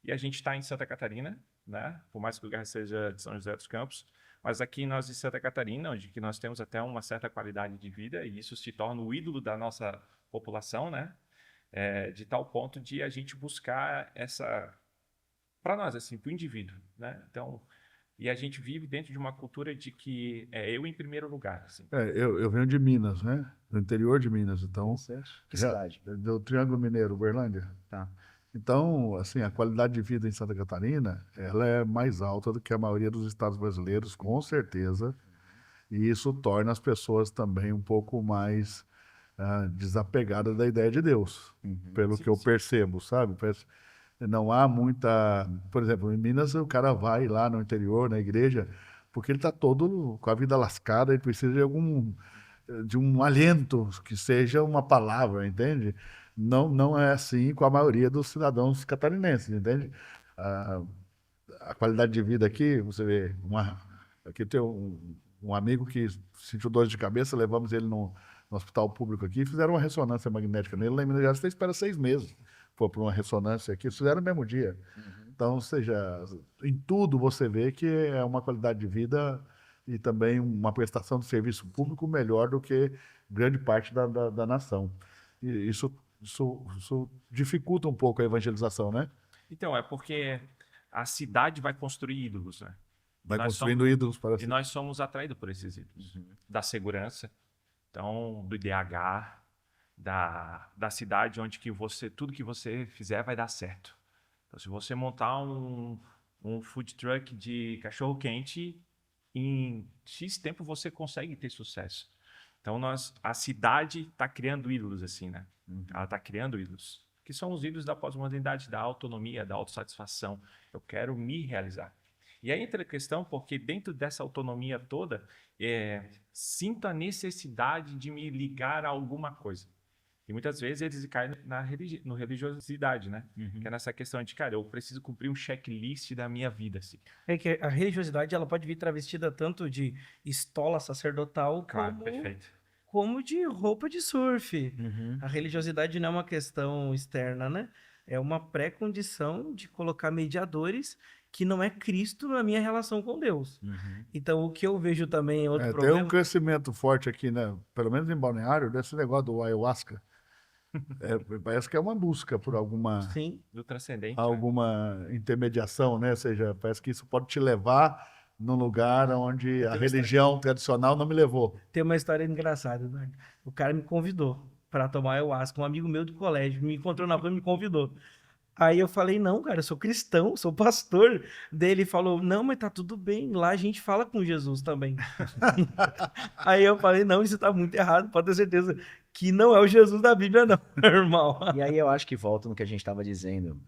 E a gente está em Santa Catarina, né? Por mais que o lugar seja de São José dos Campos. Mas aqui nós em Santa Catarina, onde que nós temos até uma certa qualidade de vida, e isso se torna o ídolo da nossa população, né? De tal ponto de a gente buscar essa... Para nós, assim, para o indivíduo, né? Então, e a gente vive dentro de uma cultura de que é eu em primeiro lugar, assim. Eu venho de Minas, né? Do interior de Minas, então... Que cidade? Do Triângulo Mineiro, Uberlândia. Tá. Então, assim, a qualidade de vida em Santa Catarina, ela é mais alta do que a maioria dos estados brasileiros, com certeza. E isso torna as pessoas também um pouco mais desapegadas da ideia de Deus, pelo que eu percebo, sabe? Não há muita... Por exemplo, em Minas, o cara vai lá no interior, na igreja, porque ele está todo com a vida lascada, ele precisa de um alento, que seja uma palavra, entende? Não é assim com a maioria dos cidadãos catarinenses, entende? A qualidade de vida aqui, você vê, aqui tem um amigo que sentiu dor de cabeça, levamos ele no hospital público aqui, fizeram uma ressonância magnética nele, lá em Minas Gerais você espera 6 meses. For para uma ressonância aqui, fizeram no mesmo dia. Então, ou seja, em tudo você vê que é uma qualidade de vida e também uma prestação de serviço público melhor do que grande parte da nação. E isso dificulta um pouco a evangelização, né? Então, é porque a cidade vai construir ídolos, né? Vai construindo ídolos para si. E nós somos atraídos por esses ídolos. Da segurança, então, do IDH, da cidade onde que tudo que você fizer vai dar certo. Então, se você montar um food truck de cachorro-quente, em X tempo você consegue ter sucesso. Então, a cidade está criando ídolos, assim, né? Ela está criando ídolos. Que são os ídolos da pós-modernidade, da autonomia, da autossatisfação. Eu quero me realizar. E aí entra a questão, porque dentro dessa autonomia toda, sinto a necessidade de me ligar a alguma coisa. E muitas vezes eles caem no religiosidade, né? Que é nessa questão de, cara, eu preciso cumprir um checklist da minha vida, assim. É que a religiosidade ela pode vir travestida tanto de estola sacerdotal Claro, perfeito. como de roupa de surf. A religiosidade não é uma questão externa, né? É uma pré-condição de colocar mediadores que não é Cristo na minha relação com Deus. Então, o que eu vejo também é outro problema... Tem um crescimento forte aqui, né? Pelo menos em Balneário, desse negócio do ayahuasca. Parece que é uma busca por alguma do transcendente, intermediação, né? Ou seja, parece que isso pode te levar num lugar onde a religião tradicional não me levou. Tem uma história engraçada, né? O cara me convidou para tomar ayahuasca. Um amigo meu do colégio me encontrou na rua e me convidou. Aí eu falei, não, cara, eu sou cristão, sou pastor. Daí ele falou, não, mas tá tudo bem, lá a gente fala com Jesus também. Aí eu falei, não, isso tá muito errado, pode ter certeza que não é o Jesus da Bíblia, não, irmão. E aí eu acho que volta no que a gente estava dizendo.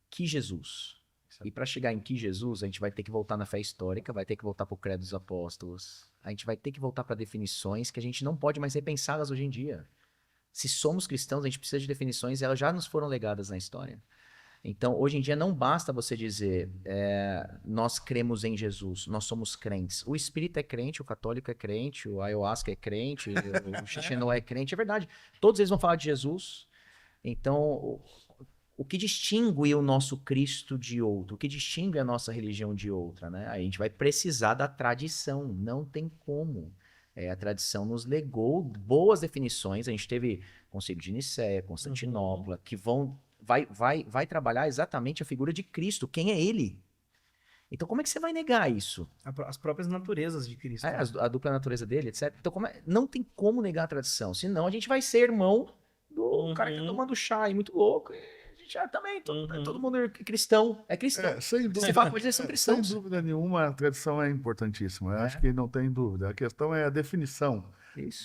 Que Jesus? E para chegar em que Jesus, a gente vai ter que voltar na fé histórica, vai ter que voltar para o credo dos apóstolos, a gente vai ter que voltar para definições que a gente não pode mais repensá-las hoje em dia. Se somos cristãos, a gente precisa de definições e elas já nos foram legadas na história. Então, hoje em dia, não basta você dizer nós cremos em Jesus, nós somos crentes. O espírita é crente, o católico é crente, o ayahuasca é crente, o xixinó é crente. É verdade. Todos eles vão falar de Jesus. Então, o que distingue o nosso Cristo de outro? O que distingue a nossa religião de outra? Né? A gente vai precisar da tradição. Não tem como. A tradição nos legou boas definições. A gente teve Concílio de Nicéia, Constantinopla, que vai trabalhar exatamente a figura de Cristo. Quem é ele? Então, como é que você vai negar isso? As próprias naturezas de Cristo. A dupla natureza dele, etc. Então, não tem como negar a tradição. Senão, a gente vai ser irmão do cara que tá tomando chá e muito louco. A gente também, todo mundo é cristão. É cristão. Sem dúvida. Você fala com eles, eles são cristãos. Sem dúvida nenhuma, a tradição é importantíssima. Eu acho que não tem dúvida. A questão é a definição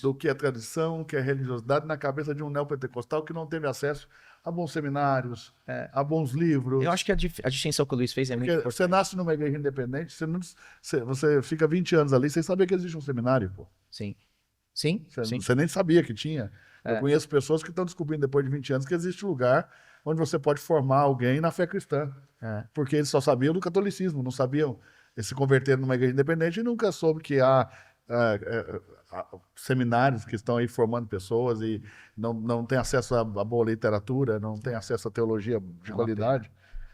do que é tradição, o que é religiosidade na cabeça de um neopentecostal que não teve acesso a bons seminários, a bons livros. Eu acho que a distinção que o Luiz fez é muito importante. Você nasce numa igreja independente, você fica 20 anos ali sem saber que existe um seminário, pô. Sim. Você nem sabia que tinha. Eu conheço pessoas que estão descobrindo depois de 20 anos que existe um lugar onde você pode formar alguém na fé cristã. Porque eles só sabiam do catolicismo, não sabiam. Eles se converteram numa igreja independente e nunca soube que há seminários que estão aí formando pessoas e não tem acesso a boa literatura, não tem acesso a teologia de qualidade.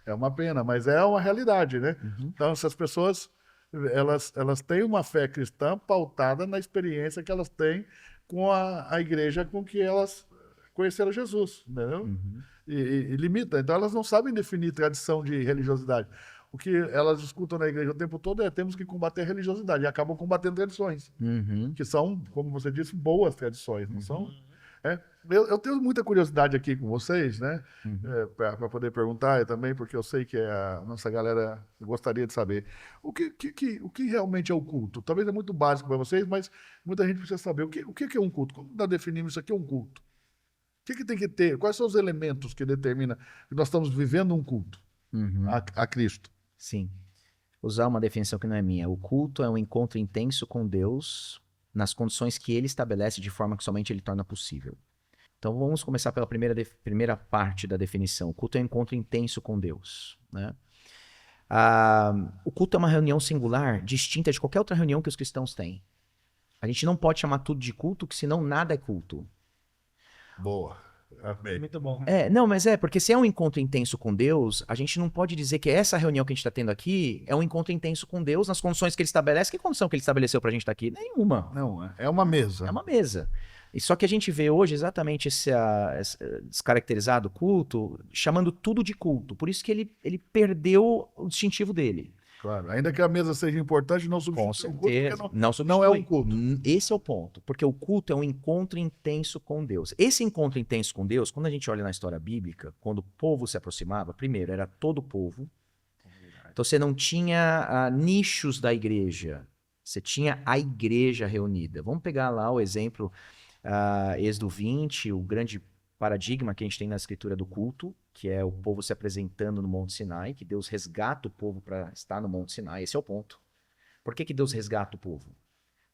É uma pena, mas é uma realidade, né? Então, essas pessoas, elas têm uma fé cristã pautada na experiência que elas têm com a igreja com que elas conheceram Jesus, entendeu? E limita. Então, elas não sabem definir tradição de religiosidade. O que elas escutam na igreja o tempo todo temos que combater a religiosidade. E acabam combatendo tradições, que são, como você disse, boas tradições. Não são? Eu tenho muita curiosidade aqui com vocês, né? Para poder perguntar também, porque eu sei que a nossa galera gostaria de saber. O que realmente é o culto? Talvez é muito básico para vocês, mas muita gente precisa saber. O que é um culto? Como nós definimos isso aqui é um culto? O que tem que ter? Quais são os elementos que determinam que nós estamos vivendo um culto a Cristo? Sim. Usar uma definição que não é minha. O culto é um encontro intenso com Deus nas condições que ele estabelece de forma que somente ele torna possível. Então vamos começar pela primeira parte da definição. O culto é um encontro intenso com Deus, né? O culto é uma reunião singular, distinta de qualquer outra reunião que os cristãos têm. A gente não pode chamar tudo de culto, que senão nada é culto. Boa. Amém. Muito bom. Não, mas porque se é um encontro intenso com Deus, a gente não pode dizer que essa reunião que a gente está tendo aqui é um encontro intenso com Deus nas condições que ele estabelece. Que condição que ele estabeleceu para a gente estar aqui? Nenhuma. Não, é uma mesa. É uma mesa. E só que a gente vê hoje exatamente esse descaracterizado culto, chamando tudo de culto. Por isso que ele perdeu o distintivo dele. Claro, ainda que a mesa seja importante, não substitui o culto, não é um culto. Esse é o ponto, porque o culto é um encontro intenso com Deus. Esse encontro intenso com Deus, quando a gente olha na história bíblica, quando o povo se aproximava, primeiro, era todo o povo. Então você não tinha nichos da igreja, você tinha a igreja reunida. Vamos pegar lá o exemplo, Êxodo 20, o grande paradigma que a gente tem na escritura do culto, que é o povo se apresentando no Monte Sinai, que Deus resgata o povo para estar no Monte Sinai. Esse é o ponto. Por que Deus resgata o povo?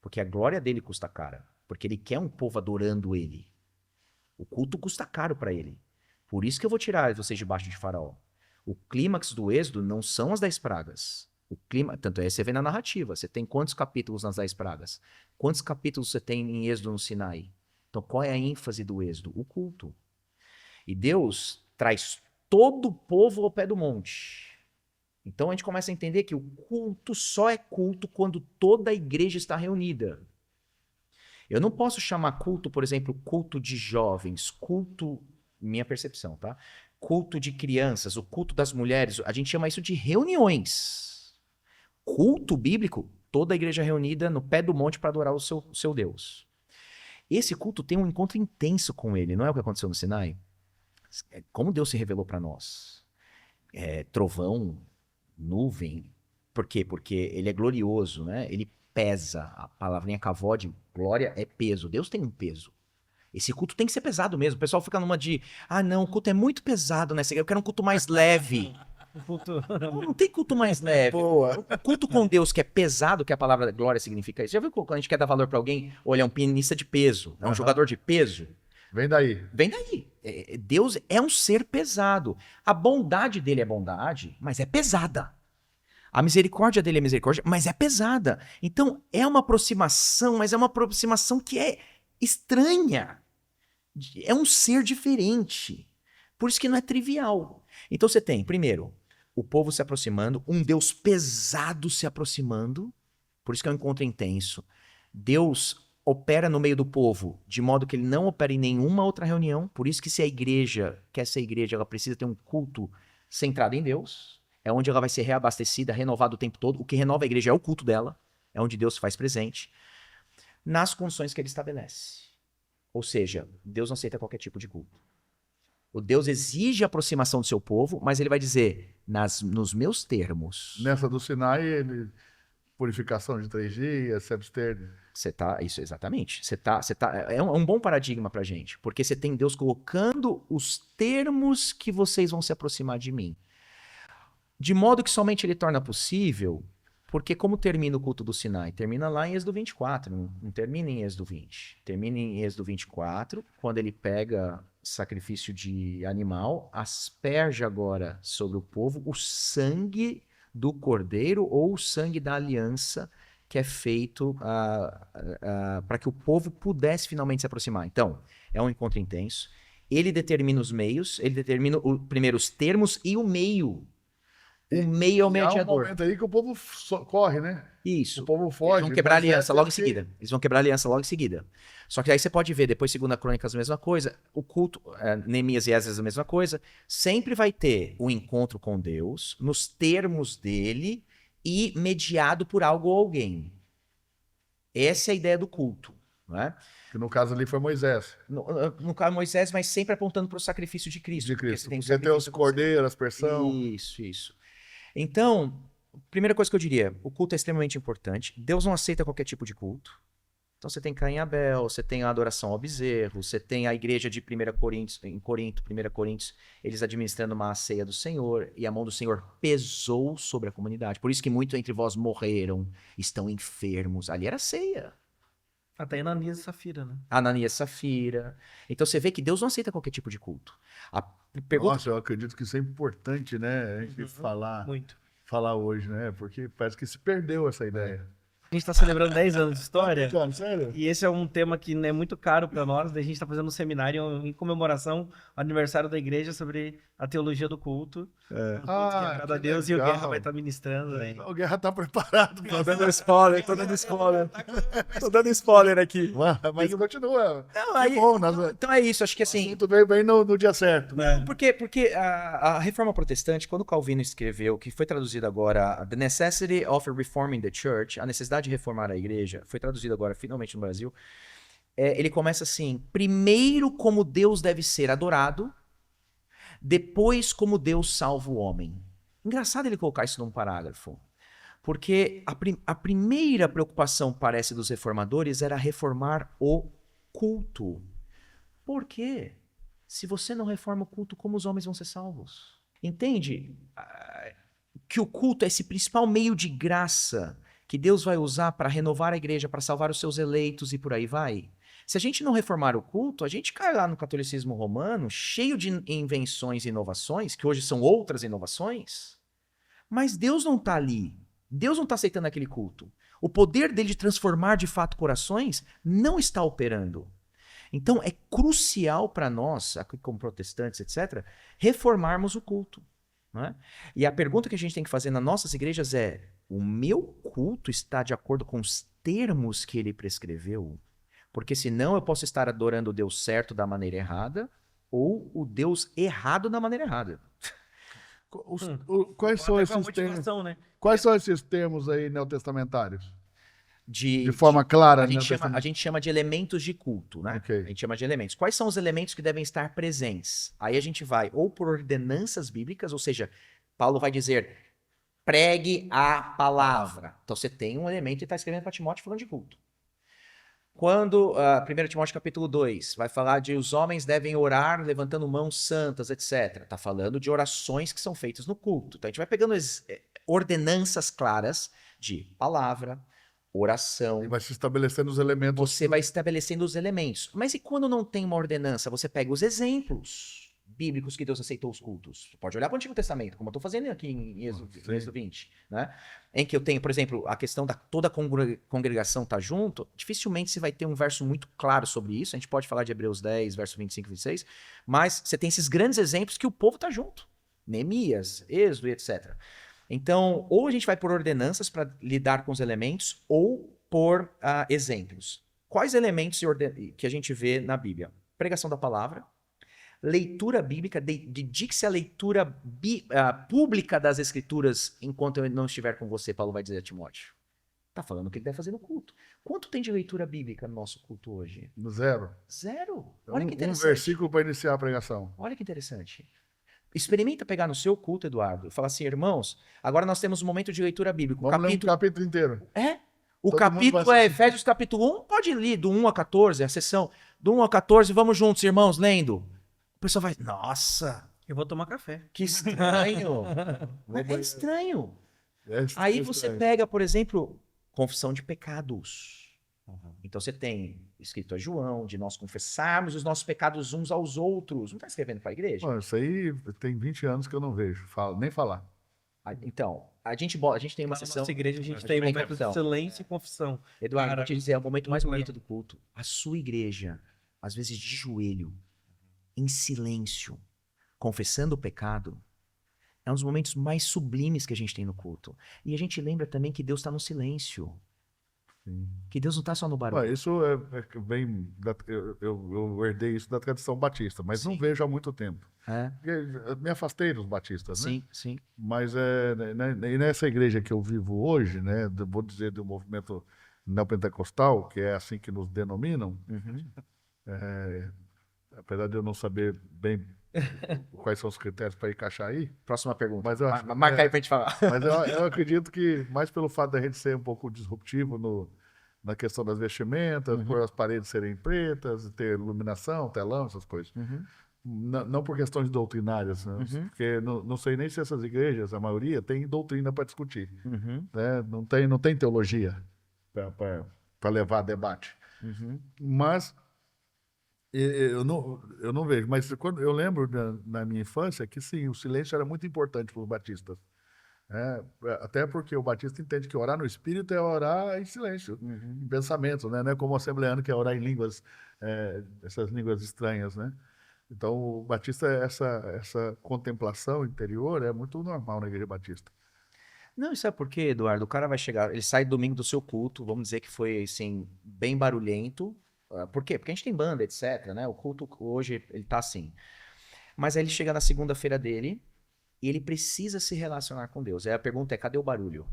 Porque a glória dele custa cara. Porque ele quer um povo adorando ele. O culto custa caro para ele. Por isso que eu vou tirar vocês debaixo de Faraó. O clímax do Êxodo não são as 10 pragas. Tanto é, você vê na narrativa. Você tem quantos capítulos nas 10 pragas? Quantos capítulos você tem em Êxodo no Sinai? Então, qual é a ênfase do Êxodo? O culto. E Deus traz todo o povo ao pé do monte. Então, a gente começa a entender que o culto só é culto quando toda a igreja está reunida. Eu não posso chamar culto, por exemplo, culto de jovens, culto, minha percepção, tá? Culto de crianças, o culto das mulheres, a gente chama isso de reuniões. Culto bíblico, toda a igreja reunida no pé do monte para adorar o seu Deus. Esse culto tem um encontro intenso com ele, não é o que aconteceu no Sinai? Como Deus se revelou para nós? Trovão, nuvem. Por quê? Porque ele é glorioso, né? Ele pesa. A palavrinha kavod, glória, é peso. Deus tem um peso. Esse culto tem que ser pesado mesmo. O pessoal fica numa de, não, o culto é muito pesado, né? Eu quero um culto mais leve. Não tem culto mais leve. Boa. O culto com Deus que é pesado, que a palavra glória significa isso. Já viu quando a gente quer dar valor para alguém? Olha, é um pianista de peso, é um jogador de peso. Vem daí. Vem daí. Deus é um ser pesado. A bondade dele é bondade, mas é pesada. A misericórdia dele é misericórdia, mas é pesada. Então, é uma aproximação, mas é uma aproximação que é estranha. É um ser diferente. Por isso que não é trivial. Então, você tem, primeiro, o povo se aproximando, um Deus pesado se aproximando. Por isso que é um encontro intenso. Deus opera no meio do povo, de modo que ele não opera em nenhuma outra reunião. Por isso que se a igreja quer ser igreja, ela precisa ter um culto centrado em Deus. É onde ela vai ser reabastecida, renovada o tempo todo. O que renova a igreja é o culto dela. É onde Deus se faz presente. Nas condições que ele estabelece. Ou seja, Deus não aceita qualquer tipo de culto. O Deus exige a aproximação do seu povo, mas ele vai dizer, nos meus termos. Nessa do Sinai, purificação de 3 dias, se abster. Isso, exatamente. É um bom paradigma pra gente, porque você tem Deus colocando os termos que vocês vão se aproximar de mim. De modo que somente ele torna possível, porque como termina o culto do Sinai? Termina lá em Êxodo 24, não termina em Êxodo 20. Termina em Êxodo 24, quando ele pega sacrifício de animal, asperge agora sobre o povo o sangue do cordeiro ou o sangue da aliança que é feito para que o povo pudesse finalmente se aproximar. Então, é um encontro intenso. Ele determina os meios, ele determina primeiro os termos e o meio. O meio é o mediador. Há um momento aí que o povo corre, né? Isso. O povo foge. Eles vão quebrar a aliança logo em seguida. Eles vão quebrar a aliança logo em seguida. Só que aí você pode ver, depois 2 Crônicas, a mesma coisa. O culto, Neemias e Esdras, a mesma coisa. Sempre vai ter um encontro com Deus, nos termos dele e mediado por algo ou alguém. Essa é a ideia do culto. Não é? Que no caso ali foi Moisés. No caso Moisés, mas sempre apontando para o sacrifício de Cristo. De Cristo. Porque tem os cordeiros, aspersão. Isso. Então, primeira coisa que eu diria, o culto é extremamente importante. Deus não aceita qualquer tipo de culto. Então você tem Caim e Abel, você tem a adoração ao bezerro, você tem a igreja de 1 Coríntios, eles administrando uma ceia do Senhor, e a mão do Senhor pesou sobre a comunidade. Por isso que muitos entre vós morreram, estão enfermos. Ali era ceia. Até Ananias e Safira, né? Ananias e Safira. Então você vê que Deus não aceita qualquer tipo de culto. Nossa, eu acredito que isso é importante, né? A gente falar hoje, né? Porque parece que se perdeu essa ideia. A gente está celebrando 10 anos de história. Cara, sério? E esse é um tema que é muito caro para nós. A gente está fazendo um seminário em comemoração ao aniversário da igreja sobre a teologia do culto. É. Que agrada a Deus, legal. e o Guerra vai estar ministrando. O Guerra está preparado. Tô dando spoiler aqui. Mas continua. Não, bom, então é isso, acho que assim... Tudo veio bem no dia certo. Né? Porque a Reforma Protestante, quando Calvino escreveu, que foi traduzido agora, The Necessity of Reforming the Church, a necessidade de reformar a igreja, foi traduzido agora finalmente no Brasil, ele começa assim, primeiro como Deus deve ser adorado, depois como Deus salva o homem. Engraçado ele colocar isso num parágrafo, porque a primeira preocupação, parece, dos reformadores era reformar o culto. Por quê? Se você não reforma o culto, como os homens vão ser salvos? Entende? Que o culto é esse principal meio de graça que Deus vai usar para renovar a igreja, para salvar os seus eleitos e por aí vai. Se a gente não reformar o culto, a gente cai lá no catolicismo romano, cheio de invenções e inovações, que hoje são outras inovações, mas Deus não está ali. Deus não está aceitando aquele culto. O poder dele de transformar de fato corações não está operando. Então é crucial para nós, aqui como protestantes, etc., reformarmos o culto. Não é? E a pergunta que a gente tem que fazer nas nossas igrejas é: o meu culto está de acordo com os termos que ele prescreveu? Porque senão eu posso estar adorando o Deus certo da maneira errada ou o Deus errado da maneira errada. Quais são esses termos? Né? Quais são esses termos aí neotestamentários? De forma clara, a gente chama de elementos de culto, né? Okay. A gente chama de elementos. Quais são os elementos que devem estar presentes? Aí a gente vai ou por ordenanças bíblicas, ou seja, Paulo vai dizer, pregue a palavra. Então você tem um elemento e está escrevendo para Timóteo falando de culto. Quando 1 Timóteo capítulo 2 vai falar de os homens devem orar levantando mãos santas, etc. Está falando de orações que são feitas no culto. Então a gente vai pegando ordenanças claras de palavra, oração. E vai se estabelecendo os elementos. Você vai estabelecendo os elementos. Mas e quando não tem uma ordenança? Você pega os exemplos bíblicos que Deus aceitou os cultos. Você pode olhar para o Antigo Testamento, como eu estou fazendo aqui em Êxodo 20, né? Em que eu tenho, por exemplo, a questão da toda a congregação estar junto. Dificilmente você vai ter um verso muito claro sobre isso. A gente pode falar de Hebreus 10, verso 25 e 26. Mas você tem esses grandes exemplos que o povo está junto. Neemias, Êxodo e etc. Então, ou a gente vai por ordenanças para lidar com os elementos, ou por exemplos. Quais elementos que a gente vê na Bíblia? Pregação da palavra, leitura bíblica, dedique-se à leitura pública das Escrituras enquanto eu não estiver com você, Paulo vai dizer a Timóteo. Está falando o que ele deve fazer no culto. Quanto tem de leitura bíblica no nosso culto hoje? Zero. Zero. Olha que Um interessante. versículo para iniciar a pregação. Olha que interessante. Experimenta pegar no seu culto, Eduardo, e falar assim, irmãos, agora nós temos um momento de leitura bíblica. Vamos ler um capítulo inteiro. O Todo capítulo mundo vai é assistir. Efésios capítulo 1, pode ler do 1 a 14, a sessão do 1 a 14, vamos juntos, irmãos, lendo. O pessoal vai, nossa, Eu vou tomar café. que estranho. É estranho. É Aí você estranho. pega, por exemplo, confissão de pecados. Então você tem escrito a João, de nós confessarmos os nossos pecados uns aos outros. Não está escrevendo para a igreja? Pô, isso aí tem 20 anos que eu não vejo. Nem falar. Então, a gente tem uma Na sessão... nossa igreja a gente Deixa tem eu ver momentos de então. silêncio e confissão. Eduardo, Cara, vou te dizer, é o momento mais muito bonito legal. do culto. A sua igreja, às vezes de joelho, em silêncio, confessando o pecado, é um dos momentos mais sublimes que a gente tem no culto. E a gente lembra também que Deus está no silêncio. Sim. Que Deus não está só no Pô, barulho. isso vem. Eu herdei isso da tradição batista, mas não Sim. vejo há muito tempo. É, Porque eu me afastei dos batistas, né? sim, sim. Mas e nessa igreja que eu vivo hoje, né? Vou dizer do movimento neopentecostal, que é assim que nos denominam, Uhum. apesar de eu não saber bem quais são os critérios para encaixar aí, Próxima pergunta. mas eu acho, Marca aí pra gente falar. mas eu acredito que mais pelo fato da gente ser um pouco disruptivo na questão das vestimentas, por as paredes serem pretas, ter iluminação, telão, essas coisas. Uhum. Não por questões doutrinárias, né? Porque não sei nem se essas igrejas, a maioria, tem doutrina para discutir. Uhum. Né? Não tem teologia para levar a debate. Uhum. Mas eu não vejo. Mas quando eu lembro na minha infância que sim, o silêncio era muito importante para os batistas. Até porque o batista entende que orar no espírito é orar em silêncio, em pensamento, né? Não é como o assembleano que é orar em línguas, essas línguas estranhas, né? Então, o batista, essa contemplação interior é muito normal na igreja batista. Não, isso é porque, Eduardo, o cara vai chegar, ele sai domingo do seu culto, vamos dizer que foi, assim, bem barulhento. Por quê? Porque a gente tem banda, etc, né? O culto hoje, ele tá assim. Mas aí ele chega na segunda-feira dele e ele precisa se relacionar com Deus. Aí a pergunta é, cadê o barulho?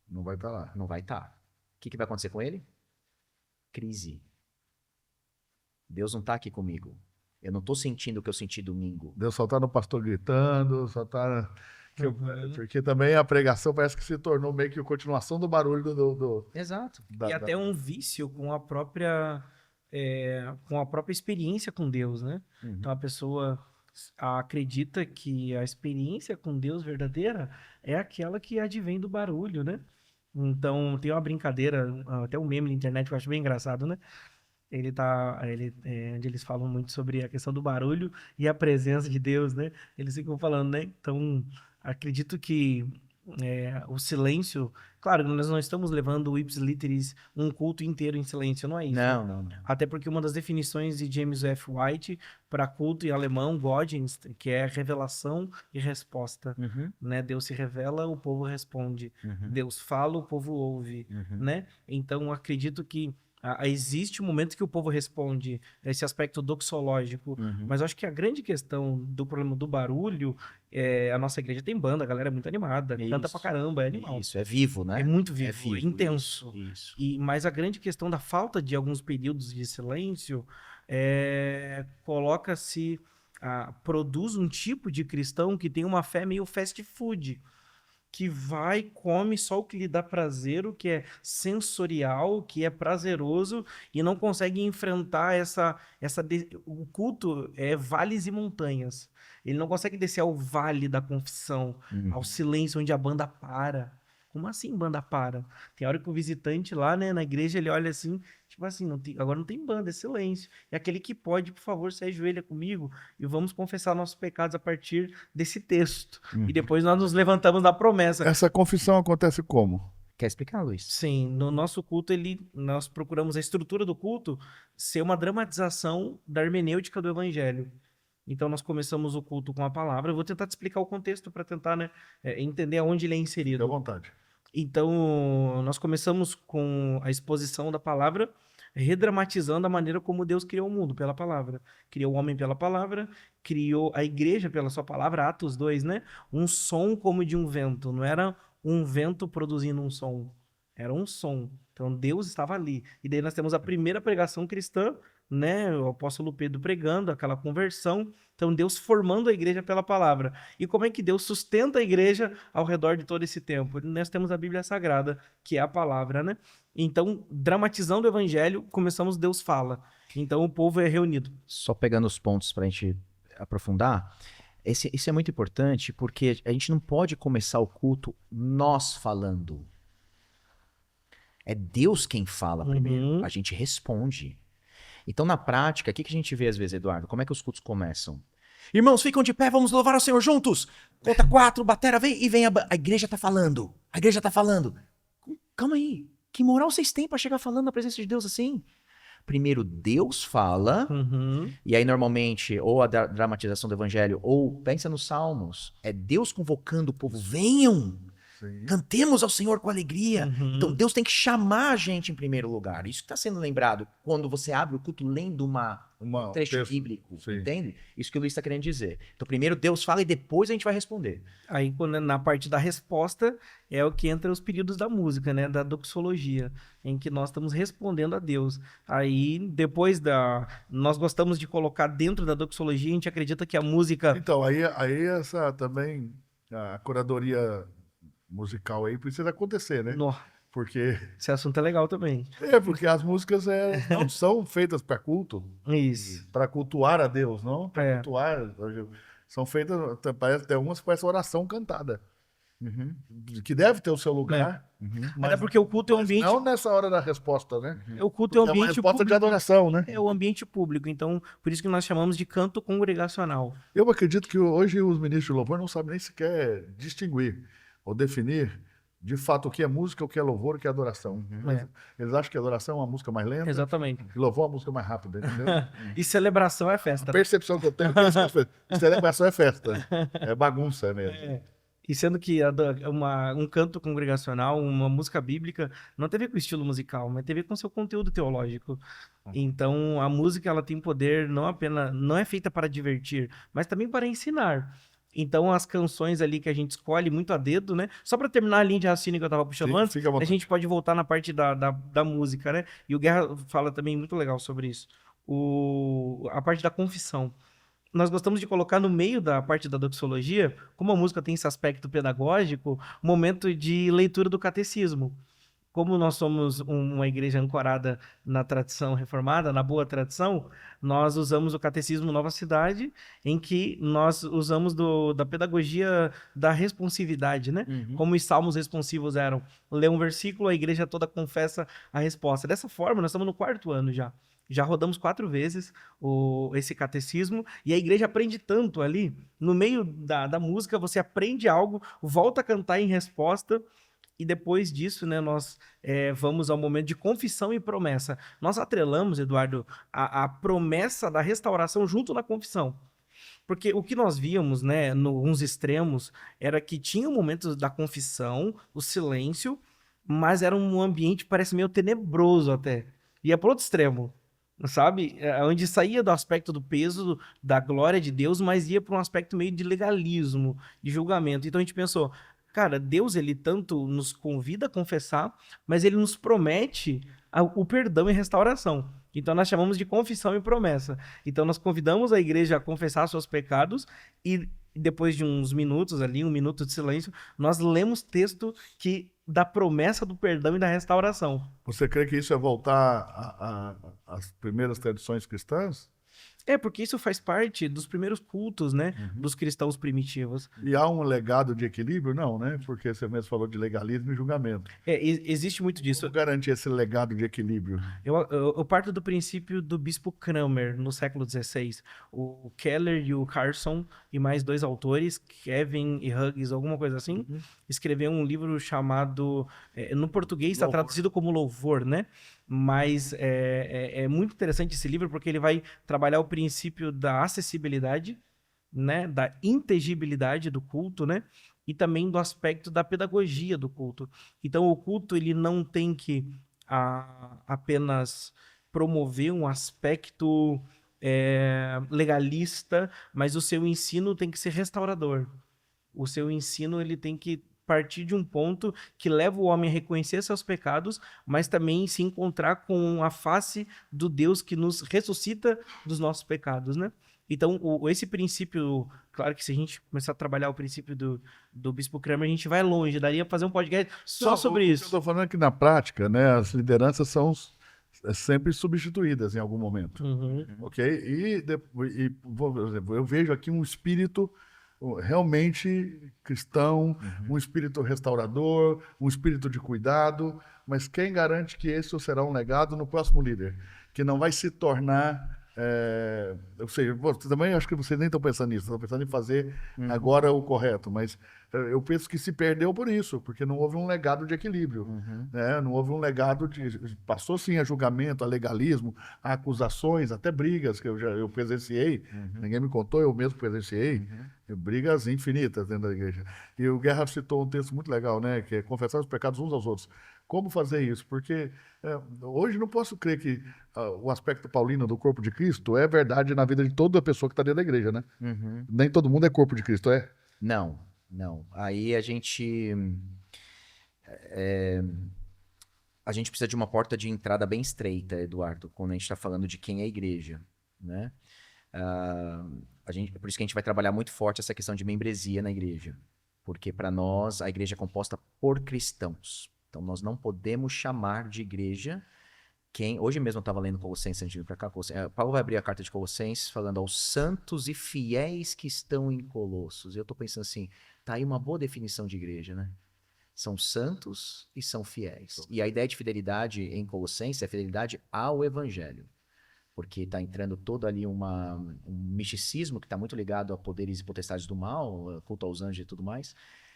Não vai estar lá. Não vai estar. O que vai acontecer com ele? Crise. Deus não tá aqui comigo. Eu não tô sentindo o que eu senti domingo. Deus só está no pastor gritando, só está... Porque também a pregação parece que se tornou meio que a continuação do barulho Exato. E até um vício com a própria experiência com Deus, né? Uhum. Então a pessoa acredita que a experiência com Deus verdadeira é aquela que advém do barulho, né? Então tem uma brincadeira, até um meme na internet que eu acho bem engraçado, né? Onde eles falam muito sobre a questão do barulho e a presença de Deus, né? Eles ficam falando, né? Então, acredito que o silêncio... Claro, nós não estamos levando o Ipsis Literis um culto inteiro em silêncio, não é isso? Não. Até porque uma das definições de James F. White para culto em alemão, Gottesdienst, que é revelação e resposta, Uhum. né? Deus se revela, o povo responde. Uhum. Deus fala, o povo ouve, Uhum. né? Então, acredito que existe um momento que o povo responde esse aspecto doxológico, Uhum. mas eu acho que a grande questão do problema do barulho a nossa igreja tem banda, a galera é muito animada, canta Isso. pra caramba, é animal. Isso, é vivo, né? É muito vivo, vivo, intenso. Isso. Mas a grande questão da falta de alguns períodos de silêncio produz um tipo de cristão que tem uma fé meio fast food, que vai, come só o que lhe dá prazer, o que é sensorial, o que é prazeroso, e não consegue enfrentar o culto vales e montanhas. Ele não consegue descer ao vale da confissão, Uhum. ao silêncio onde a banda para, Como assim banda para? Tem hora que o visitante lá, né, na igreja, ele olha assim, tipo assim, agora não tem banda, é silêncio. E aquele que pode, por favor, se ajoelha comigo e vamos confessar nossos pecados a partir desse texto. E depois nós nos levantamos da promessa. Essa confissão acontece como? Quer explicar, Luiz? Sim, no nosso culto, nós procuramos a estrutura do culto ser uma dramatização da hermenêutica do evangelho. Então, nós começamos o culto com a palavra. Eu vou tentar te explicar o contexto para tentar, né, entender aonde ele é inserido. Fique à vontade. Então, nós começamos com a exposição da palavra, redramatizando a maneira como Deus criou o mundo pela palavra. Criou o homem pela palavra, criou a igreja pela sua palavra, Atos 2, né? Um som como de um vento. Não era um vento produzindo um som, era um som. Então, Deus estava ali. E daí nós temos a primeira pregação cristã, né? O apóstolo Pedro pregando, aquela conversão. Então, Deus formando a igreja pela palavra. E como é que Deus sustenta a igreja ao redor de todo esse tempo? Nós temos a Bíblia Sagrada, que é a palavra, né? Então, dramatizando o evangelho, começamos Deus fala. Então, o povo é reunido. Só pegando os pontos para a gente aprofundar, isso é muito importante porque a gente não pode começar o culto nós falando. É Deus quem fala primeiro. A gente responde. Então, na prática, o que a gente vê às vezes, Eduardo? Como é que os cultos começam? Irmãos, ficam de pé, vamos louvar ao Senhor juntos. Conta 4, batera, vem e vem a igreja tá falando. A igreja tá falando. Calma aí. Que moral vocês têm para chegar falando na presença de Deus assim? Primeiro Deus fala, e aí normalmente, ou a dramatização do evangelho, ou pensa nos salmos, é Deus convocando o povo, venham, cantemos ao Senhor com alegria. Então Deus tem que chamar a gente em primeiro lugar. Isso que está sendo lembrado quando você abre o culto lendo um trecho bíblico, entende? Isso que o Luiz está querendo dizer. Então primeiro Deus fala e depois a gente vai responder. Aí na parte da resposta é o que entra os períodos da música, né? Da doxologia, em que nós estamos respondendo a Deus. Aí depois nós gostamos de colocar dentro da doxologia, a gente acredita que a música... Então, aí essa também, a curadoria musical aí precisa acontecer, né? No, Porque... esse assunto é legal também. porque as músicas não são feitas para culto. Isso. Para cultuar a Deus, não? Para É. cultuar. São feitas, parece até umas com essa oração cantada. Que deve ter o seu lugar. Mas é porque o culto é um ambiente... Não nessa hora da resposta, né? O culto é um É uma ambiente resposta público. de adoração, né? É o ambiente público, então por isso que nós chamamos de canto congregacional. Eu acredito que hoje os ministros de louvor não sabem nem sequer distinguir ou definir de fato o que é música, o que é louvor, o que é adoração. Eles acham que adoração é uma música mais lenta Exatamente. e louvor é uma música mais rápida, entendeu? E celebração é A festa. percepção que eu tenho é que celebração é festa, é bagunça mesmo. E sendo que um canto congregacional, uma música bíblica, não tem a ver com o estilo musical, mas tem a ver com o seu conteúdo teológico. Então, a música ela tem poder não é feita para divertir, mas também para ensinar. Então, as canções ali que a gente escolhe muito a dedo, né? Só para terminar a linha de raciocínio que eu estava puxando antes, Fica à a vontade. gente pode voltar na parte da música, né? E o Guerra fala também muito legal sobre isso. A parte da confissão. Nós gostamos de colocar no meio da parte da doxologia, como a música tem esse aspecto pedagógico, um momento de leitura do catecismo. Como nós somos uma igreja ancorada na tradição reformada, na boa tradição, nós usamos o Catecismo Nova Cidade, em que nós usamos da pedagogia da responsividade, né? Como os salmos responsivos eram. Lê um versículo, a igreja toda confessa a resposta. Dessa forma, nós estamos no 4º ano já. Já rodamos 4 vezes esse catecismo e a igreja aprende tanto ali. No meio da música, você aprende algo, volta a cantar em resposta e depois disso, né, nós vamos ao momento de confissão e promessa. Nós atrelamos, Eduardo, a promessa da restauração junto da confissão. Porque o que nós víamos, né, nos extremos, era que tinha o momento da confissão, o silêncio, mas era um ambiente, parece meio tenebroso até. Ia para outro extremo. Sabe? Onde saía do aspecto do peso, da glória de Deus, mas ia para um aspecto meio de legalismo, de julgamento. Então a gente pensou, cara, Deus ele tanto nos convida a confessar, mas ele nos promete o perdão e restauração. Então nós chamamos de confissão e promessa. Então nós convidamos a igreja a confessar seus pecados e depois de uns minutos ali, 1 minuto de silêncio, nós lemos texto da promessa do perdão e da restauração. Você crê que isso é voltar às primeiras tradições cristãs? Porque isso faz parte dos primeiros cultos, né? Dos cristãos primitivos. E há um legado de equilíbrio? Não, né? Porque você mesmo falou de legalismo e julgamento. Existe muito disso. Como garantir esse legado de equilíbrio? Eu parto do princípio do bispo Cranmer, no século XVI. O Keller e o Carson, e mais 2 autores, Kevin e Hughes, alguma coisa assim, escreveram um livro chamado... no português está traduzido como Louvor, né? Mas é muito interessante esse livro porque ele vai trabalhar o princípio da acessibilidade, né? Da inteligibilidade do culto, né? E também do aspecto da pedagogia do culto. Então, o culto ele não tem que apenas promover um aspecto legalista, mas o seu ensino tem que ser restaurador. O seu ensino ele tem que partir de um ponto que leva o homem a reconhecer seus pecados, mas também se encontrar com a face do Deus que nos ressuscita dos nossos pecados, né? Então, esse princípio, claro que se a gente começar a trabalhar o princípio do Bispo Cranmer, a gente vai longe, daria pra fazer um podcast só sobre isso. Eu estou falando que na prática, né, as lideranças são sempre substituídas em algum momento, ok? Por exemplo, eu vejo aqui um espírito realmente cristão, um espírito restaurador, um espírito de cuidado, mas quem garante que esse será um legado no próximo líder? Que não vai se tornar... eu sei, também acho que vocês nem estão pensando nisso, estão pensando em fazer agora o correto, mas eu penso que se perdeu por isso, porque não houve um legado de equilíbrio, né? Não houve um legado de... Passou sim a julgamento, a legalismo, a acusações, até brigas que eu presenciei, ninguém me contou, eu mesmo presenciei, brigas infinitas dentro da igreja. E o Guerra citou um texto muito legal, né? Que é confessar os pecados uns aos outros. Como fazer isso? Porque hoje não posso crer que o aspecto paulino do corpo de Cristo é verdade na vida de toda pessoa que está dentro da igreja, né? Nem todo mundo é corpo de Cristo, é? Não. Aí a gente precisa de uma porta de entrada bem estreita, Eduardo, quando a gente está falando de quem é a igreja, né? Por isso que a gente vai trabalhar muito forte essa questão de membresia na igreja. Porque para nós a igreja é composta por cristãos. Então nós não podemos chamar de igreja hoje mesmo eu estava lendo Colossenses antes de vir para cá. Paulo vai abrir a carta de Colossenses falando aos santos e fiéis que estão em Colossos. Eu estou pensando assim, tá aí uma boa definição de igreja, né? São santos e são fiéis. E a ideia de fidelidade em Colossenses é fidelidade ao evangelho. Porque está entrando todo ali um misticismo que está muito ligado a poderes e potestades do mal, culto aos anjos e tudo mais.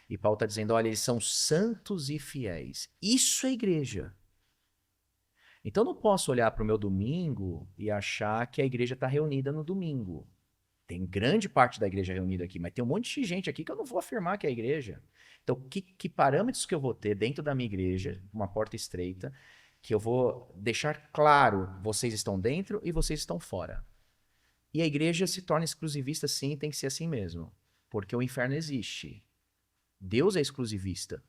E Paulo está dizendo, olha, eles são santos e fiéis. Isso é igreja. Então eu não posso olhar para o meu domingo e achar que a igreja está reunida no domingo. Tem grande parte da igreja reunida aqui, mas tem um monte de gente aqui que eu não vou afirmar que é a igreja. Então, que parâmetros que eu vou ter dentro da minha igreja, uma porta estreita, que eu vou deixar claro, vocês estão dentro e vocês estão fora. E a igreja se torna exclusivista, sim, tem que ser assim mesmo. Porque o inferno existe. Deus é exclusivista.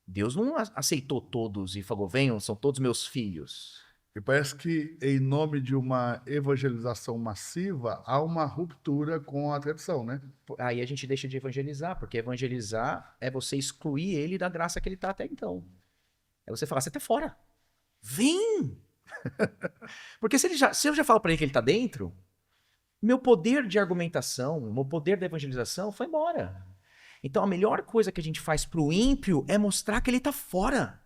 Deus não aceitou todos e falou, venham, são todos meus filhos. E parece que, em nome de uma evangelização massiva, há uma ruptura com a tradição, né? Aí a gente deixa de evangelizar, porque evangelizar é você excluir ele da graça que ele está até então. É você falar, você está fora. Vem! Porque se eu já falo para ele que ele está dentro, meu poder de argumentação, meu poder da evangelização foi embora. Então a melhor coisa que a gente faz pro ímpio é mostrar que ele tá fora.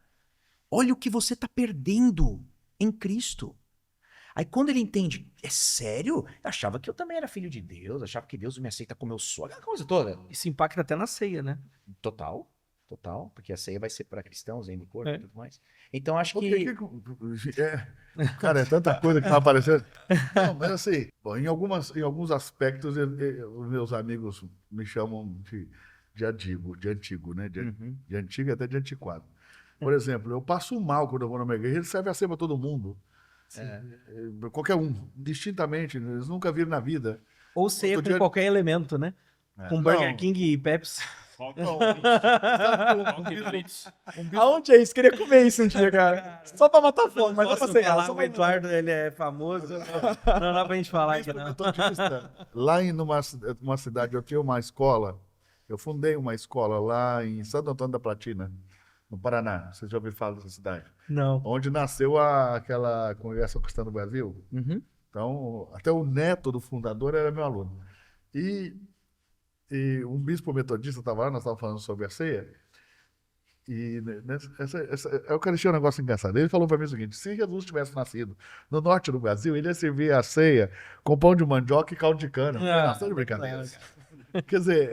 Olha o que você tá perdendo em Cristo. Aí quando ele entende, é sério? Eu achava que eu também era filho de Deus, achava que Deus me aceita como eu sou, aquela coisa toda. Isso impacta até na ceia, né? Total, porque a ceia vai ser para cristãos em corpo e tudo mais. Então acho Cara, é tanta coisa que tá aparecendo. Não, mas assim, bom, em alguns aspectos, os meus amigos me chamam de antigo, né? De antigo e até de antiquado. Por exemplo, eu passo mal quando eu vou numa igreja, ele serve a ceia para todo mundo. Qualquer um, distintamente, eles nunca viram na vida. Ou ceia com qualquer elemento, né? Com Burger King e Pepsi. Aonde é isso? Queria comer isso um dia, cara. Só pra matar fome, mas não pra cear. O Eduardo, ele é famoso. Não dá pra gente falar aqui, não. Lá numa cidade, eu tinha uma escola. Eu fundei uma escola lá em Santo Antônio da Platina, no Paraná. Vocês já ouviram falar dessa cidade? Não. Onde nasceu aquela Congregação Cristã do Brasil. Então, até o neto do fundador era meu aluno. E um bispo metodista estava lá, nós estávamos falando sobre a ceia, e a Eucaristia é um negócio engraçado. Ele falou para mim o seguinte: se Jesus tivesse nascido no norte do Brasil, ele ia servir a ceia com pão de mandioca e caldo de cana. Não estou de brincadeira. Quer dizer,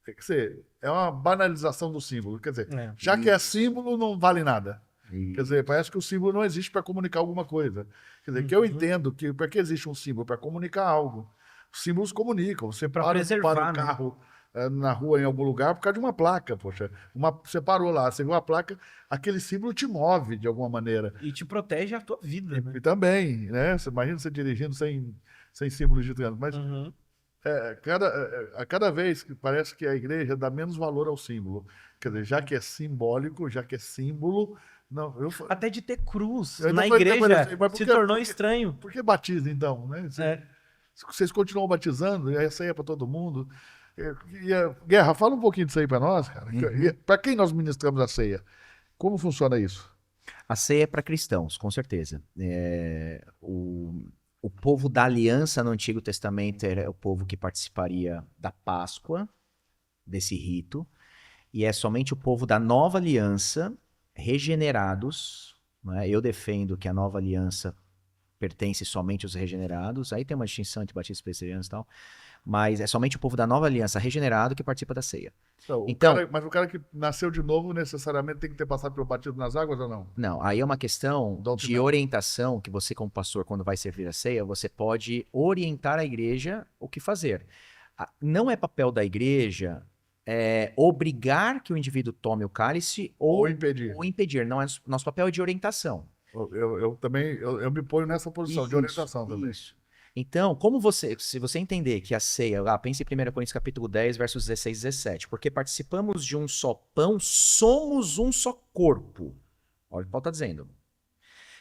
quer dizer, é uma banalização do símbolo. Quer dizer, já que é símbolo, não vale nada. Quer dizer, parece que o símbolo não existe para comunicar alguma coisa. Quer dizer, que eu entendo que para que existe um símbolo? Para comunicar algo. Os símbolos comunicam. Você para o carro na rua, em algum lugar, por causa de uma placa, poxa. Você parou lá, você viu a placa, aquele símbolo te move de alguma maneira. E te protege a tua vida, né? E também, né? Você imagina você dirigindo sem símbolos de trânsito. Mas a cada vez que parece que a igreja dá menos valor ao símbolo. Quer dizer, já que é simbólico, já que é símbolo... Não, até de ter cruz eu na igreja se tornou estranho. Por que batiza, então? Né? Vocês continuam batizando, e essa aí é para todo mundo. Guerra, fala um pouquinho disso aí para nós, cara. Para quem nós ministramos a ceia? Como funciona isso? A ceia é para cristãos, com certeza. O povo da aliança no Antigo Testamento era o povo que participaria da Páscoa, desse rito, e é somente o povo da nova aliança, regenerados, né? Eu defendo que a nova aliança pertence somente aos regenerados, aí tem uma distinção entre batistas presbiterianos e tal, mas é somente o povo da nova aliança regenerado que participa da ceia. Mas o cara que nasceu de novo necessariamente tem que ter passado pelo batismo nas águas ou não? Não, aí é uma questão de orientação que você, como pastor, quando vai servir a ceia, você pode orientar a igreja o que fazer. Não é papel da igreja obrigar que o indivíduo tome o cálice ou impedir. Não, nosso papel é de orientação. Eu também me ponho nessa posição de orientação também. Isso. Então, se você entender que a ceia, pense em 1 Coríntios capítulo 10, versos 16 e 17, porque participamos de um só pão, somos um só corpo. Olha o que Paulo está dizendo.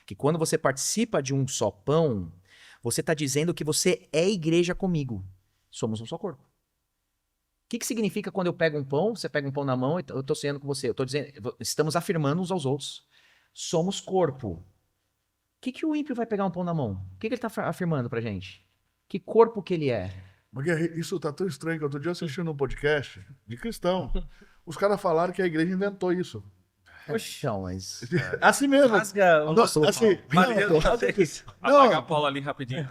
Que quando você participa de um só pão, você está dizendo que você é igreja comigo. Somos um só corpo. O que significa quando eu pego um pão, você pega um pão na mão e eu estou ceando com você? Eu estou dizendo, estamos afirmando uns aos outros. Somos corpo. O que o ímpio vai pegar um pão na mão? O que ele está afirmando pra gente? Que corpo que ele é? Porque isso tá tão estranho que outro dia eu assisti num podcast de cristão. Os caras falaram que a igreja inventou isso. Poxa, mas... Assim mesmo. Rasga o nosso assim, Apaga a Paula ali rapidinho.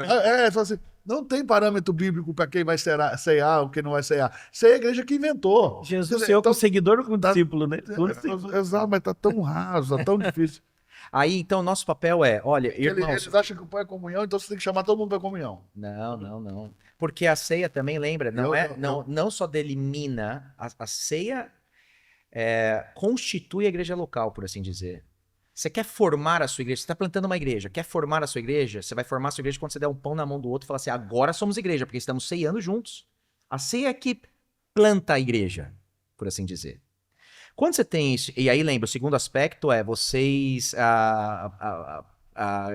Só assim, não tem parâmetro bíblico para quem vai ceiar ou quem não vai ceiar. Isso é a igreja que inventou. Jesus saiu com seguidor ou com discípulo, né? Exato, mas tá tão raso, tá tão difícil. Aí, então, nosso papel é, olha, irmãos... Eles acham que o pão é comunhão, então você tem que chamar todo mundo para comunhão. Não. Porque a ceia também, lembra, não só delimina, a ceia constitui a igreja local, por assim dizer. Você quer formar a sua igreja, você está plantando uma igreja, quer formar a sua igreja, você vai formar a sua igreja quando você der um pão na mão do outro e falar assim, agora somos igreja, porque estamos ceiando juntos. A ceia é que planta a igreja, por assim dizer. Quando você tem isso, e aí lembra, o segundo aspecto é vocês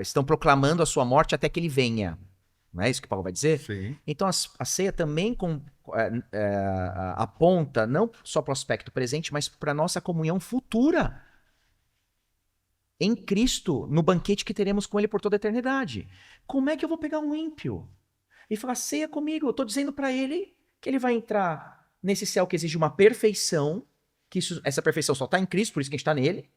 estão proclamando a sua morte até que ele venha. Não é isso que Paulo vai dizer? Sim. Então a ceia também aponta não só para o aspecto presente, mas para a nossa comunhão futura em Cristo, no banquete que teremos com ele por toda a eternidade. Como é que eu vou pegar um ímpio e falar, ceia comigo? Eu estou dizendo para ele que ele vai entrar nesse céu que exige uma perfeição, que essa perfeição só está em Cristo, por isso que a gente está nele.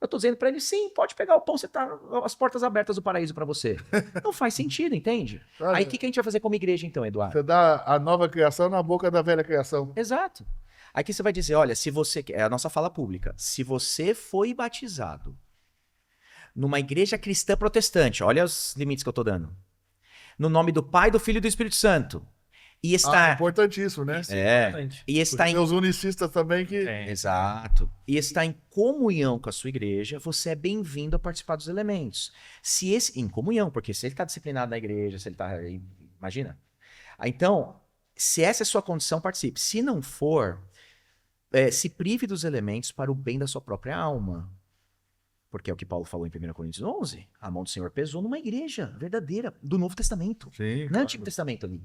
Eu estou dizendo para ele, sim, pode pegar o pão, você tá as portas abertas do paraíso para você. Não faz sentido, entende? Aí o que a gente vai fazer como igreja então, Eduardo? Você dá a nova criação na boca da velha criação. Exato. Aqui você vai dizer, olha, se você... É a nossa fala pública. Se você foi batizado numa igreja cristã protestante, olha os limites que eu estou dando. No nome do Pai, do Filho e do Espírito Santo. E está... importantíssimo, né? E está os unicistas também que... Exato. E está em comunhão com a sua igreja, você é bem-vindo a participar dos elementos. Em comunhão, porque se ele está disciplinado na igreja, se ele está... Imagina. Então, se essa é a sua condição, participe. Se não for, se prive dos elementos para o bem da sua própria alma. Porque é o que Paulo falou em 1 Coríntios 11. A mão do Senhor pesou numa igreja verdadeira, do Novo Testamento. Sim, não é Antigo Testamento ali.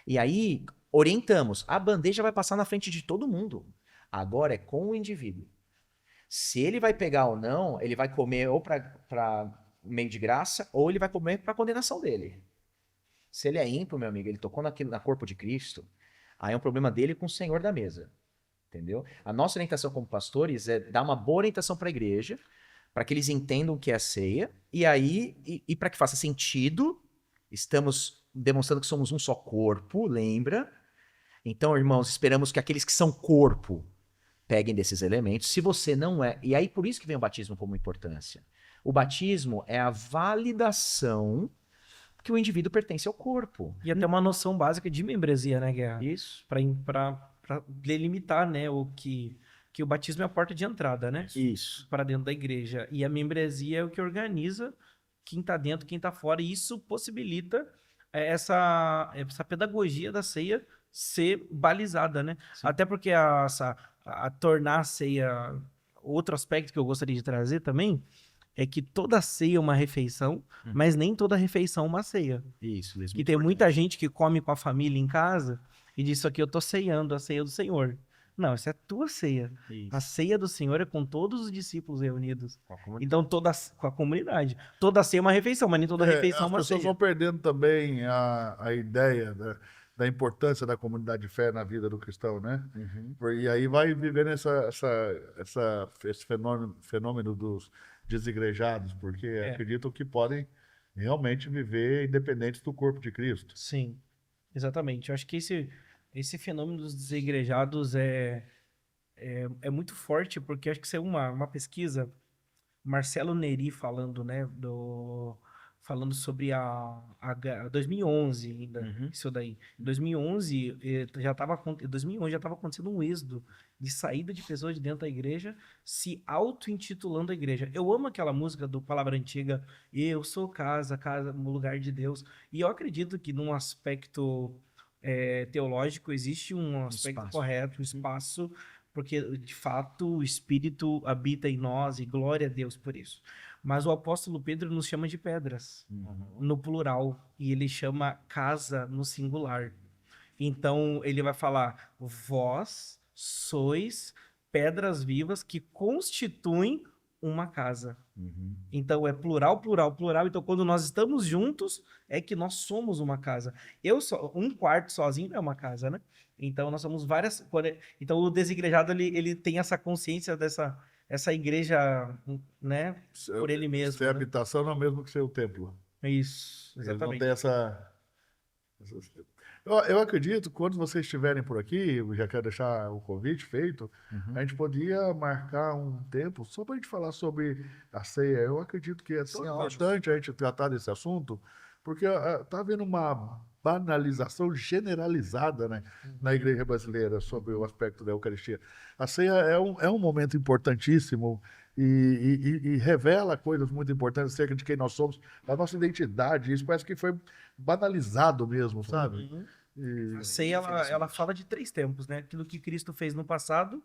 E aí, orientamos. A bandeja vai passar na frente de todo mundo. Agora é com o indivíduo. Se ele vai pegar ou não, ele vai comer ou para meio de graça, ou ele vai comer para a condenação dele. Se ele é ímpio, meu amigo, ele tocou na corpo de Cristo, aí é um problema dele com o Senhor da mesa. Entendeu? A nossa orientação como pastores é dar uma boa orientação para a igreja, para que eles entendam o que é a ceia, e aí, e para que faça sentido, estamos demonstrando que somos um só corpo, lembra? Então, irmãos, esperamos que aqueles que são corpo peguem desses elementos. Se você não é. E aí, por isso que vem o batismo como importância. O batismo é a validação que o indivíduo pertence ao corpo. E até uma noção básica de membresia, né, Guerra? Isso. Para delimitar, né, que o batismo é a porta de entrada, né? Isso. Para dentro da igreja. E a membresia é o que organiza quem está dentro, quem está fora. E isso possibilita essa pedagogia da ceia ser balizada, né? Sim. Até porque a tornar a ceia... Outro aspecto que eu gostaria de trazer também é que toda ceia é uma refeição, mas nem toda refeição é uma ceia. Isso. Que tem muita gente que come com a família em casa e diz: isso aqui eu tô ceando, a ceia do Senhor. Não, isso é a tua ceia. Isso. A ceia do Senhor é com todos os discípulos reunidos. Com a comunidade. Então, com a comunidade. Toda ceia é uma refeição, mas nem toda refeição é as uma pessoas ceia. vão perdendo também a ideia da importância da comunidade de fé na vida do cristão, né? E aí vai vivendo esse fenômeno dos desigrejados, porque acreditam que podem realmente viver independentes do corpo de Cristo. Sim, exatamente. Eu acho que esse fenômeno dos desigrejados é muito forte, porque acho que isso é uma pesquisa, Marcelo Neri falando, né, falando sobre a 2011 ainda, isso daí. Em 2011 já estava acontecendo um êxodo de saída de pessoas de dentro da igreja se auto-intitulando a igreja. Eu amo aquela música do Palavra Antiga, eu sou casa no lugar de Deus. E eu acredito que num aspecto teológico existe um aspecto espaço. correto, um espaço, porque de fato o Espírito habita em nós e glória a Deus por isso. Mas o apóstolo Pedro nos chama de pedras, no plural, e ele chama casa no singular. Então ele vai falar: vós sois pedras vivas que constituem uma casa. Então é plural, plural, plural. Então quando nós estamos juntos é que nós somos uma casa. Um quarto sozinho é uma casa, né? Então nós somos várias. Então o desigrejado ele tem essa consciência essa igreja, né? Por ele mesmo. Ser Né? habitação não é o mesmo que ser o templo. Isso, Eles não exatamente. têm essa... Eu acredito que quando vocês estiverem por aqui, eu já quero deixar o convite feito, a gente podia marcar um tempo só para a gente falar sobre a ceia. Eu acredito que é tão importante a gente tratar desse assunto, porque está havendo uma banalização generalizada, né, na igreja brasileira sobre o aspecto da Eucaristia. A ceia é um momento importantíssimo e revela coisas muito importantes acerca de quem nós somos, da nossa identidade. Isso parece que foi banalizado mesmo, sabe? A ceia, ela fala de 3 tempos, né? Aquilo que Cristo fez no passado,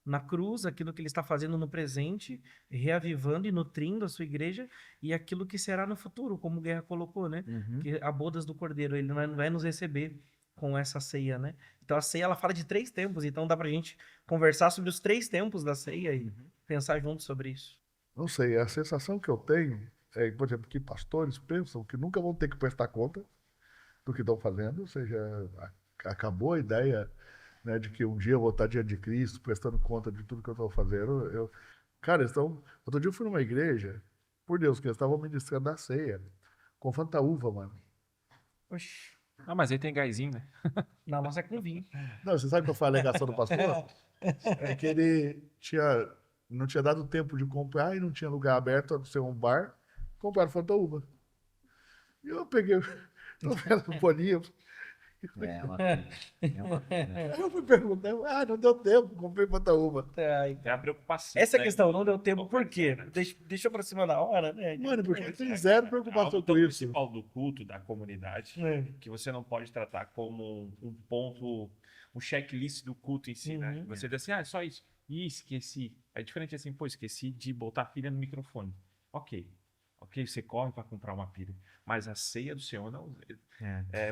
na cruz, aquilo que ele está fazendo no presente, reavivando e nutrindo a sua igreja, e aquilo que será no futuro, como o Guerra colocou, né? Que a bodas do Cordeiro, ele não vai nos receber com essa ceia, né? Então a ceia, ela fala de 3 tempos, então dá pra gente conversar sobre os 3 tempos da ceia e pensar juntos sobre isso. Não sei, a sensação que eu tenho é, por exemplo, que pastores pensam que nunca vão ter que prestar conta do que estão fazendo, ou seja, acabou a ideia, né, de que um dia eu vou estar diante de Cristo, prestando conta de tudo que eu estou fazendo. Cara, outro dia eu fui numa igreja, por Deus, que eles estavam ministrando a ceia, com fantaúva, mano. Oxi. Ah, mas aí tem gásinho, né? Na nossa é com vinho. Não, você sabe qual foi a alegação do pastor? É que ele não tinha dado tempo de comprar e não tinha lugar aberto a não ser um bar, compraram fantaúva. E eu peguei, tô vendo o boninho. Aí eu fui perguntar, não deu tempo, comprei fantaúva. É a preocupação. Essa né? questão não deu tempo, por quê? Deixou pra cima da hora, né? Mano, porque tem zero preocupação Algo com tão isso. principal do culto, da comunidade, que você não pode tratar como um ponto, um checklist do culto em si, né? Você diz assim, é só isso. Ih, esqueci. É diferente assim, pô, esqueci de botar a pilha no microfone. Ok, você corre para comprar uma pilha. Mas a ceia do Senhor, não,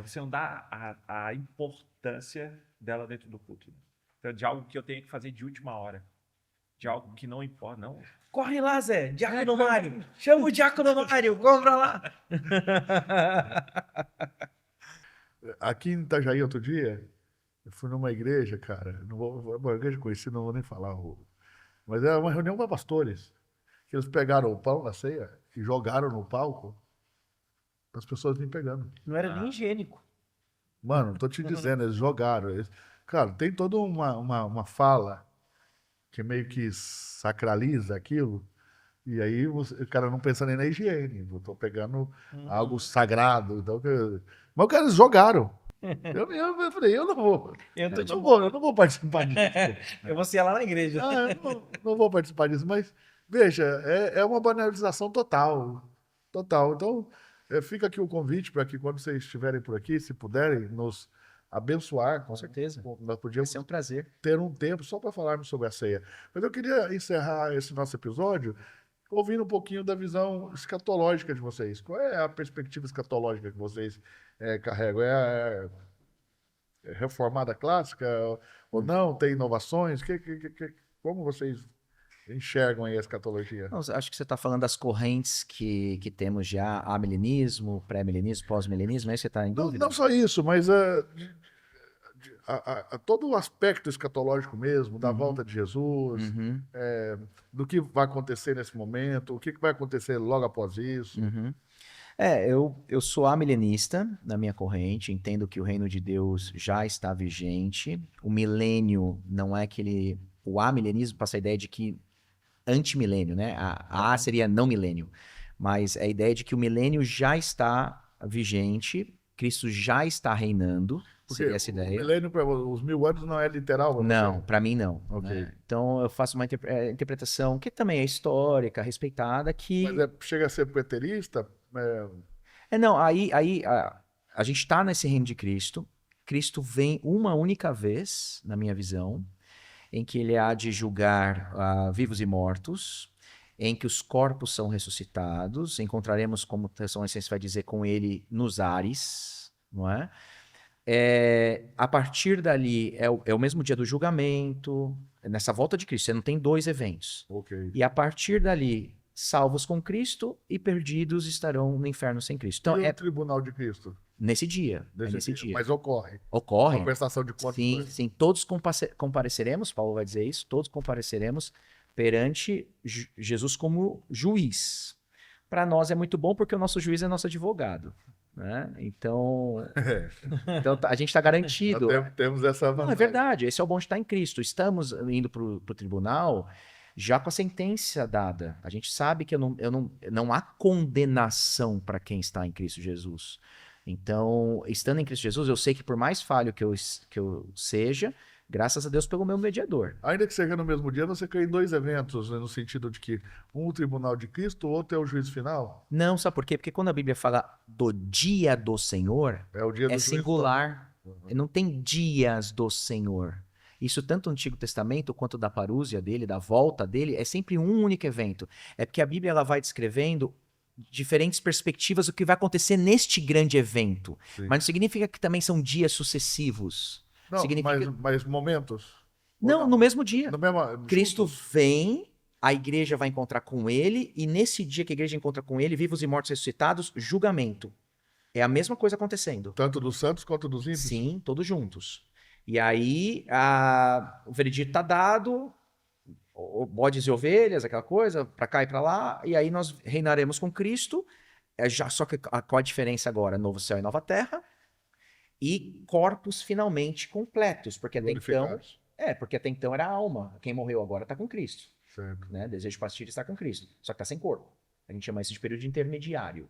você não dá a importância dela dentro do culto. Né? Então, de algo que eu tenho que fazer de última hora. de algo que não importa, não. Corre lá, Zé, Diácono Mário. Chama o Diácono Mário, compra lá. Aqui em Itajaí, outro dia, eu fui numa igreja, cara, não vou, uma igreja conhecida, não vou nem falar, mas era uma reunião para pastores, que eles pegaram o pão da ceia e jogaram no palco para as pessoas virem pegando. Não era nem higiênico. Mano, tô te dizendo, eles jogaram. Cara, tem toda uma fala que meio que sacraliza aquilo, e aí o cara não pensa nem na higiene. Eu tô pegando algo sagrado. Então, mas os caras jogaram. Eu falei, eu não vou. Eu tô Eu não vou participar disso. Eu vou ser lá na igreja. Eu não vou participar disso, mas veja, é uma banalização total. Total. Então, fica aqui o convite para que quando vocês estiverem por aqui, se puderem nos abençoar. Com certeza. Nós Vai podíamos ser um prazer. ter um tempo só para falarmos sobre a ceia. Mas eu queria encerrar esse nosso episódio ouvindo um pouquinho da visão escatológica de vocês. Qual é a perspectiva escatológica que vocês carregam? É reformada clássica ou não? Tem inovações? Como vocês enxergam aí a escatologia? Não, acho que você está falando das correntes que temos já, amilenismo, pré-milenismo, pós-milenismo, aí você está em Não, dúvida? não só isso, mas todo o aspecto escatológico mesmo, da volta de Jesus, Uhum, do que vai acontecer nesse momento, o que vai acontecer logo após isso. uhum. Eu sou amilenista na minha corrente, entendo que o reino de Deus já está vigente. O milênio não é que ele. O amilenismo passa a ideia de que antimilênio, né? A seria não milênio, mas a ideia de que o milênio já está vigente, Cristo já está reinando, Porque seria essa o ideia. milênio, os 1000 anos, não é literal pra Não, você? para mim não. Ok. Né? Então eu faço uma interpretação que também é histórica, respeitada, que Mas chega a ser preterista? não, aí a gente está nesse reino de Cristo. Cristo vem uma única vez, na minha visão, em que ele há de julgar vivos e mortos, em que os corpos são ressuscitados, encontraremos, como a São Essência vai dizer, com ele nos ares, não é? A partir dali é o mesmo dia do julgamento, nessa volta de Cristo, você não tem dois eventos. Ok. E a partir dali, salvos com Cristo e perdidos estarão no inferno sem Cristo. Então E é o tribunal de Cristo? nesse dia. Desse Nesse dia. Mas ocorre. Ocorre. Uma prestação de contas. Sim, sim. Todos compareceremos, Paulo vai dizer isso, todos compareceremos perante Jesus como juiz. Para nós é muito bom porque o nosso juiz é nosso advogado. Né? Então a gente está garantido. Nós temos essa Não, vantagem. é verdade, esse é o bom de estar em Cristo. Estamos indo para o tribunal já com a sentença dada. A gente sabe que não há condenação para quem está em Cristo Jesus. Então, estando em Cristo Jesus, eu sei que por mais falho que eu seja, graças a Deus pelo meu mediador. Ainda que seja no mesmo dia, você cai em dois eventos, né, no sentido de que um o tribunal de Cristo, o outro é o juízo final. Não, sabe por quê? Porque quando a Bíblia fala do dia do Senhor, É o dia do é juízo singular. Não tem dias do Senhor. Isso tanto no Antigo Testamento quanto da parúzia dele, da volta dele, é sempre um único evento. É porque a Bíblia ela vai descrevendo diferentes perspectivas do que vai acontecer neste grande evento. Sim. Mas não significa que também são dias sucessivos. Não, Significa... mas momentos. Não, no mesmo dia. No mesmo, Cristo juntos? vem, a igreja vai encontrar com ele, e nesse dia que a igreja encontra com ele, vivos e mortos ressuscitados, julgamento. É a mesma coisa acontecendo. Tanto dos santos quanto dos ímpios? Sim, todos juntos. E aí, o veredito está dado, bodes e ovelhas, aquela coisa, para cá e para lá, e aí nós reinaremos com Cristo, só que qual a diferença agora? Novo céu e nova terra, e corpos finalmente completos, porque até então era a alma, quem morreu agora está com Cristo. Certo. Né? Desejo de partir está com Cristo, só que está sem corpo. A gente chama isso de período intermediário,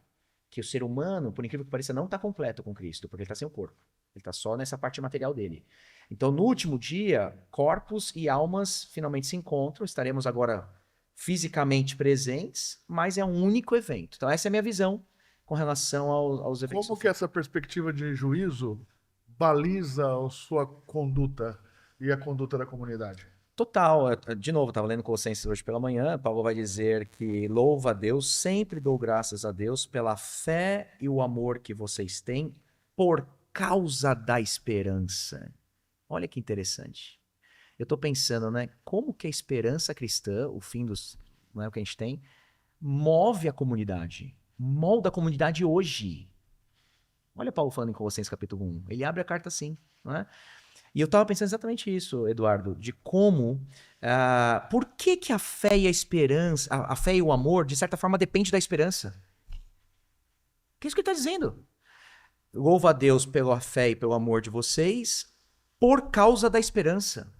que o ser humano, por incrível que pareça, não está completo com Cristo, porque ele está sem o corpo. Ele está só nessa parte material dele. Então, no último dia, corpos e almas finalmente se encontram. Estaremos agora fisicamente presentes, mas é um único evento. Então, essa é a minha visão com relação aos eventos. Como que essa perspectiva de juízo baliza a sua conduta e a conduta da comunidade? Total. De novo, estava lendo Colossenses hoje pela manhã, Paulo vai dizer que louva a Deus, sempre dou graças a Deus pela fé e o amor que vocês têm por causa da esperança. Olha que interessante. eu tô pensando, né, como que a esperança cristã, o fim dos, não é o que a gente tem, move a comunidade, molda a comunidade hoje. Olha Paulo falando em Colossenses capítulo 1, ele abre a carta assim, não é? E eu tava pensando exatamente isso, Eduardo, de como, por que que a fé e a esperança, a fé e o amor, de certa forma, depende da esperança. Que é isso que ele está dizendo. Louvo a Deus pela fé e pelo amor de vocês por causa da esperança.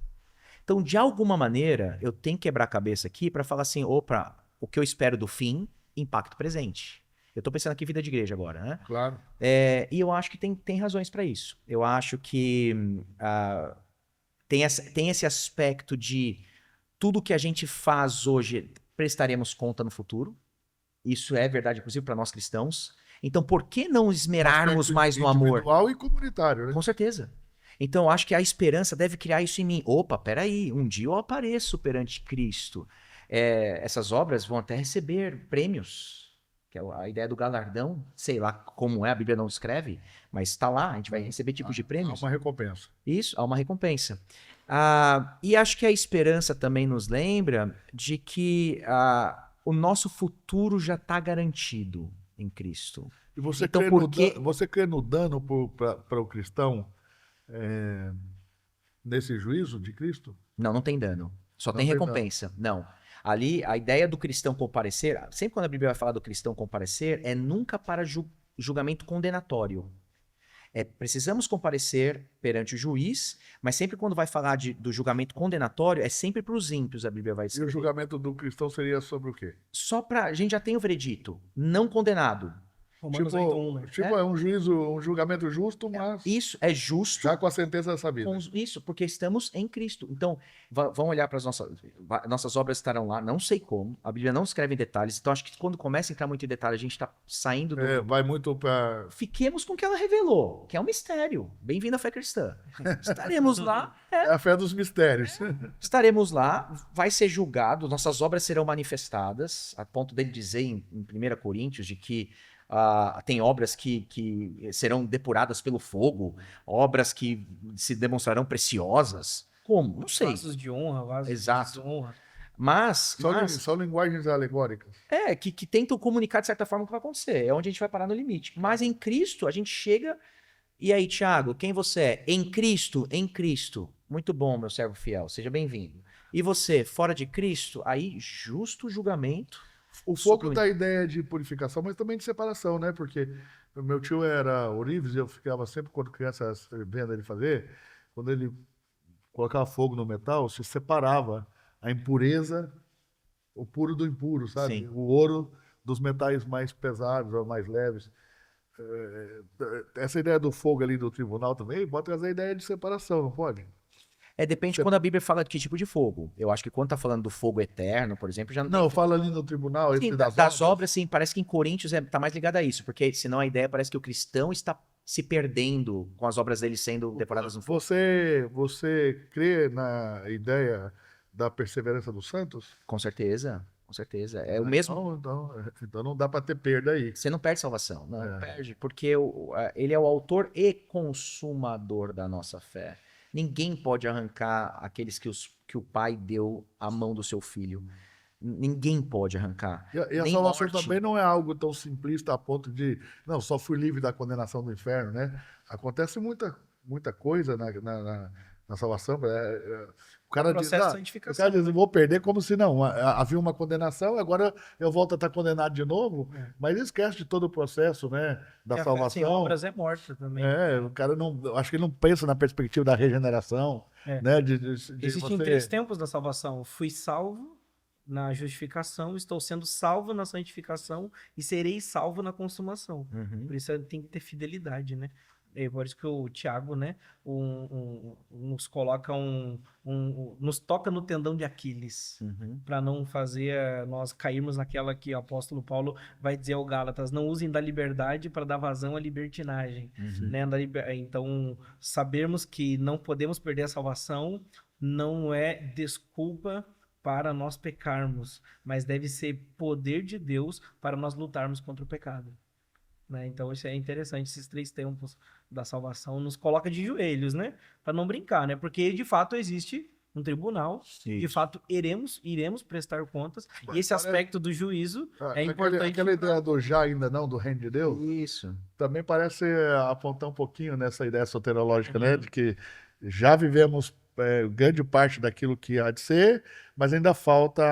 Então, de alguma maneira, eu tenho que quebrar a cabeça aqui para falar assim, opa, o que eu espero do fim, impacto presente. Eu estou pensando aqui em vida de igreja agora, né? Claro. E eu acho que tem razões para isso. Eu acho que tem esse aspecto de tudo que a gente faz hoje prestaremos conta no futuro. Isso é verdade, inclusive, para nós cristãos. Então, por que não esmerarmos Aspecto mais no amor? individual e comunitário, né? Com certeza. Então, eu acho que a esperança deve criar isso em mim. Opa, peraí, um dia eu apareço perante Cristo. Essas obras vão até receber prêmios, que é a ideia do galardão. Sei lá como é, a Bíblia não escreve, mas está lá, a gente vai receber tipos de Há prêmios. uma recompensa. Isso, há uma recompensa. E acho que a esperança também nos lembra de que o nosso futuro já está garantido em Cristo. E você, Então, você crê no dano para o cristão nesse juízo de Cristo? Não tem dano. Só Não tem tem recompensa. Não. Ali, a ideia do cristão comparecer, sempre quando a Bíblia vai falar do cristão comparecer, é nunca para julgamento condenatório. Precisamos comparecer perante o juiz, mas sempre quando vai falar do julgamento condenatório, é sempre para os ímpios, a Bíblia vai E o escrever. julgamento do cristão seria sobre o quê? Só para... A gente já tem o veredito. Não condenado. Romanos 8:1, né? Tipo, é um julgamento justo, mas Isso é justo. já com a sentença sabida. Isso, porque estamos em Cristo. Então, vão olhar para as nossas obras estarão lá, não sei como, a Bíblia não escreve em detalhes, então acho que quando começa a entrar muito em detalhe, a gente está saindo do... Vai muito para... Fiquemos com o que ela revelou, que é um mistério. Bem-vindo à fé cristã. Estaremos lá, É a fé dos mistérios. estaremos lá, vai ser julgado, nossas obras serão manifestadas, a ponto dele dizer em 1 Coríntios de que tem obras que serão depuradas pelo fogo, obras que se demonstrarão preciosas. Como? Não sei. Vasos de honra, vasos Exato. de desonra. Mas São linguagens alegóricas. que tentam comunicar de certa forma o que vai acontecer. É onde a gente vai parar no limite. Mas em Cristo, a gente chega... E aí, Tiago, quem você é? Em Cristo, em Cristo. Muito bom, meu servo fiel, seja bem-vindo. E você, fora de Cristo? Aí, justo julgamento... O fogo dá a ideia de purificação, mas também de separação, né? Porque o meu tio era ourives e eu ficava sempre, quando criança, vendo ele fazer, quando ele colocava fogo no metal, se separava a impureza, o puro do impuro, sabe? Sim. O ouro dos metais mais pesados ou mais leves. Essa ideia do fogo ali do tribunal também pode trazer a ideia de separação, não pode? Depende quando a Bíblia fala de que tipo de fogo. Eu acho que quando tá falando do fogo eterno, por exemplo, já Não, fala ali no tribunal, Sim, entre das obras, sim, parece que em Coríntios tá mais ligado a isso, porque senão a ideia parece que o cristão está se perdendo com as obras dele sendo depuradas no fogo. Você crê na ideia da perseverança dos santos? Com certeza, com certeza. É o mesmo. Então não dá para ter perda aí. Você não perde salvação, não perde, porque ele é o autor e consumador da nossa fé. Ninguém pode arrancar aqueles que o pai deu à mão do seu filho. Ninguém pode arrancar. E a Nem salvação morte. também não é algo tão simplista a ponto de, não, só fui livre da condenação do inferno, né? Acontece muita coisa na salvação. O cara diz, processo de santificação. o cara diz, vou perder como se não. Havia uma condenação, agora eu volto a estar condenado de novo, mas esquece de todo o processo, né? Da Que a fé salvação. sem obras é morta também. O cara acho que ele não pensa na perspectiva da regeneração, né? Existem 3 tempos da salvação. Fui salvo na justificação, estou sendo salvo na santificação e serei salvo na consumação. Por isso tem que ter fidelidade, né? É por isso que o Tiago, né, nos coloca nos toca no tendão de Aquiles, para não fazer nós cairmos naquela que o apóstolo Paulo vai dizer ao Gálatas: não usem da liberdade para dar vazão à libertinagem, né? Então, sabermos que não podemos perder a salvação não é desculpa para nós pecarmos, mas deve ser poder de Deus para nós lutarmos contra o pecado. Né? Então isso é interessante, esses 3 tempos da salvação nos coloca de joelhos, né? Para não brincar, né? Porque de fato existe um tribunal. De Isso. fato, iremos prestar contas. E esse aspecto do juízo é Aquele- importante. Aquela ideia do já ainda não, do reino de Deus, Isso. também parece apontar um pouquinho nessa ideia soterológica, né? De que já vivemos grande parte daquilo que há de ser, mas ainda falta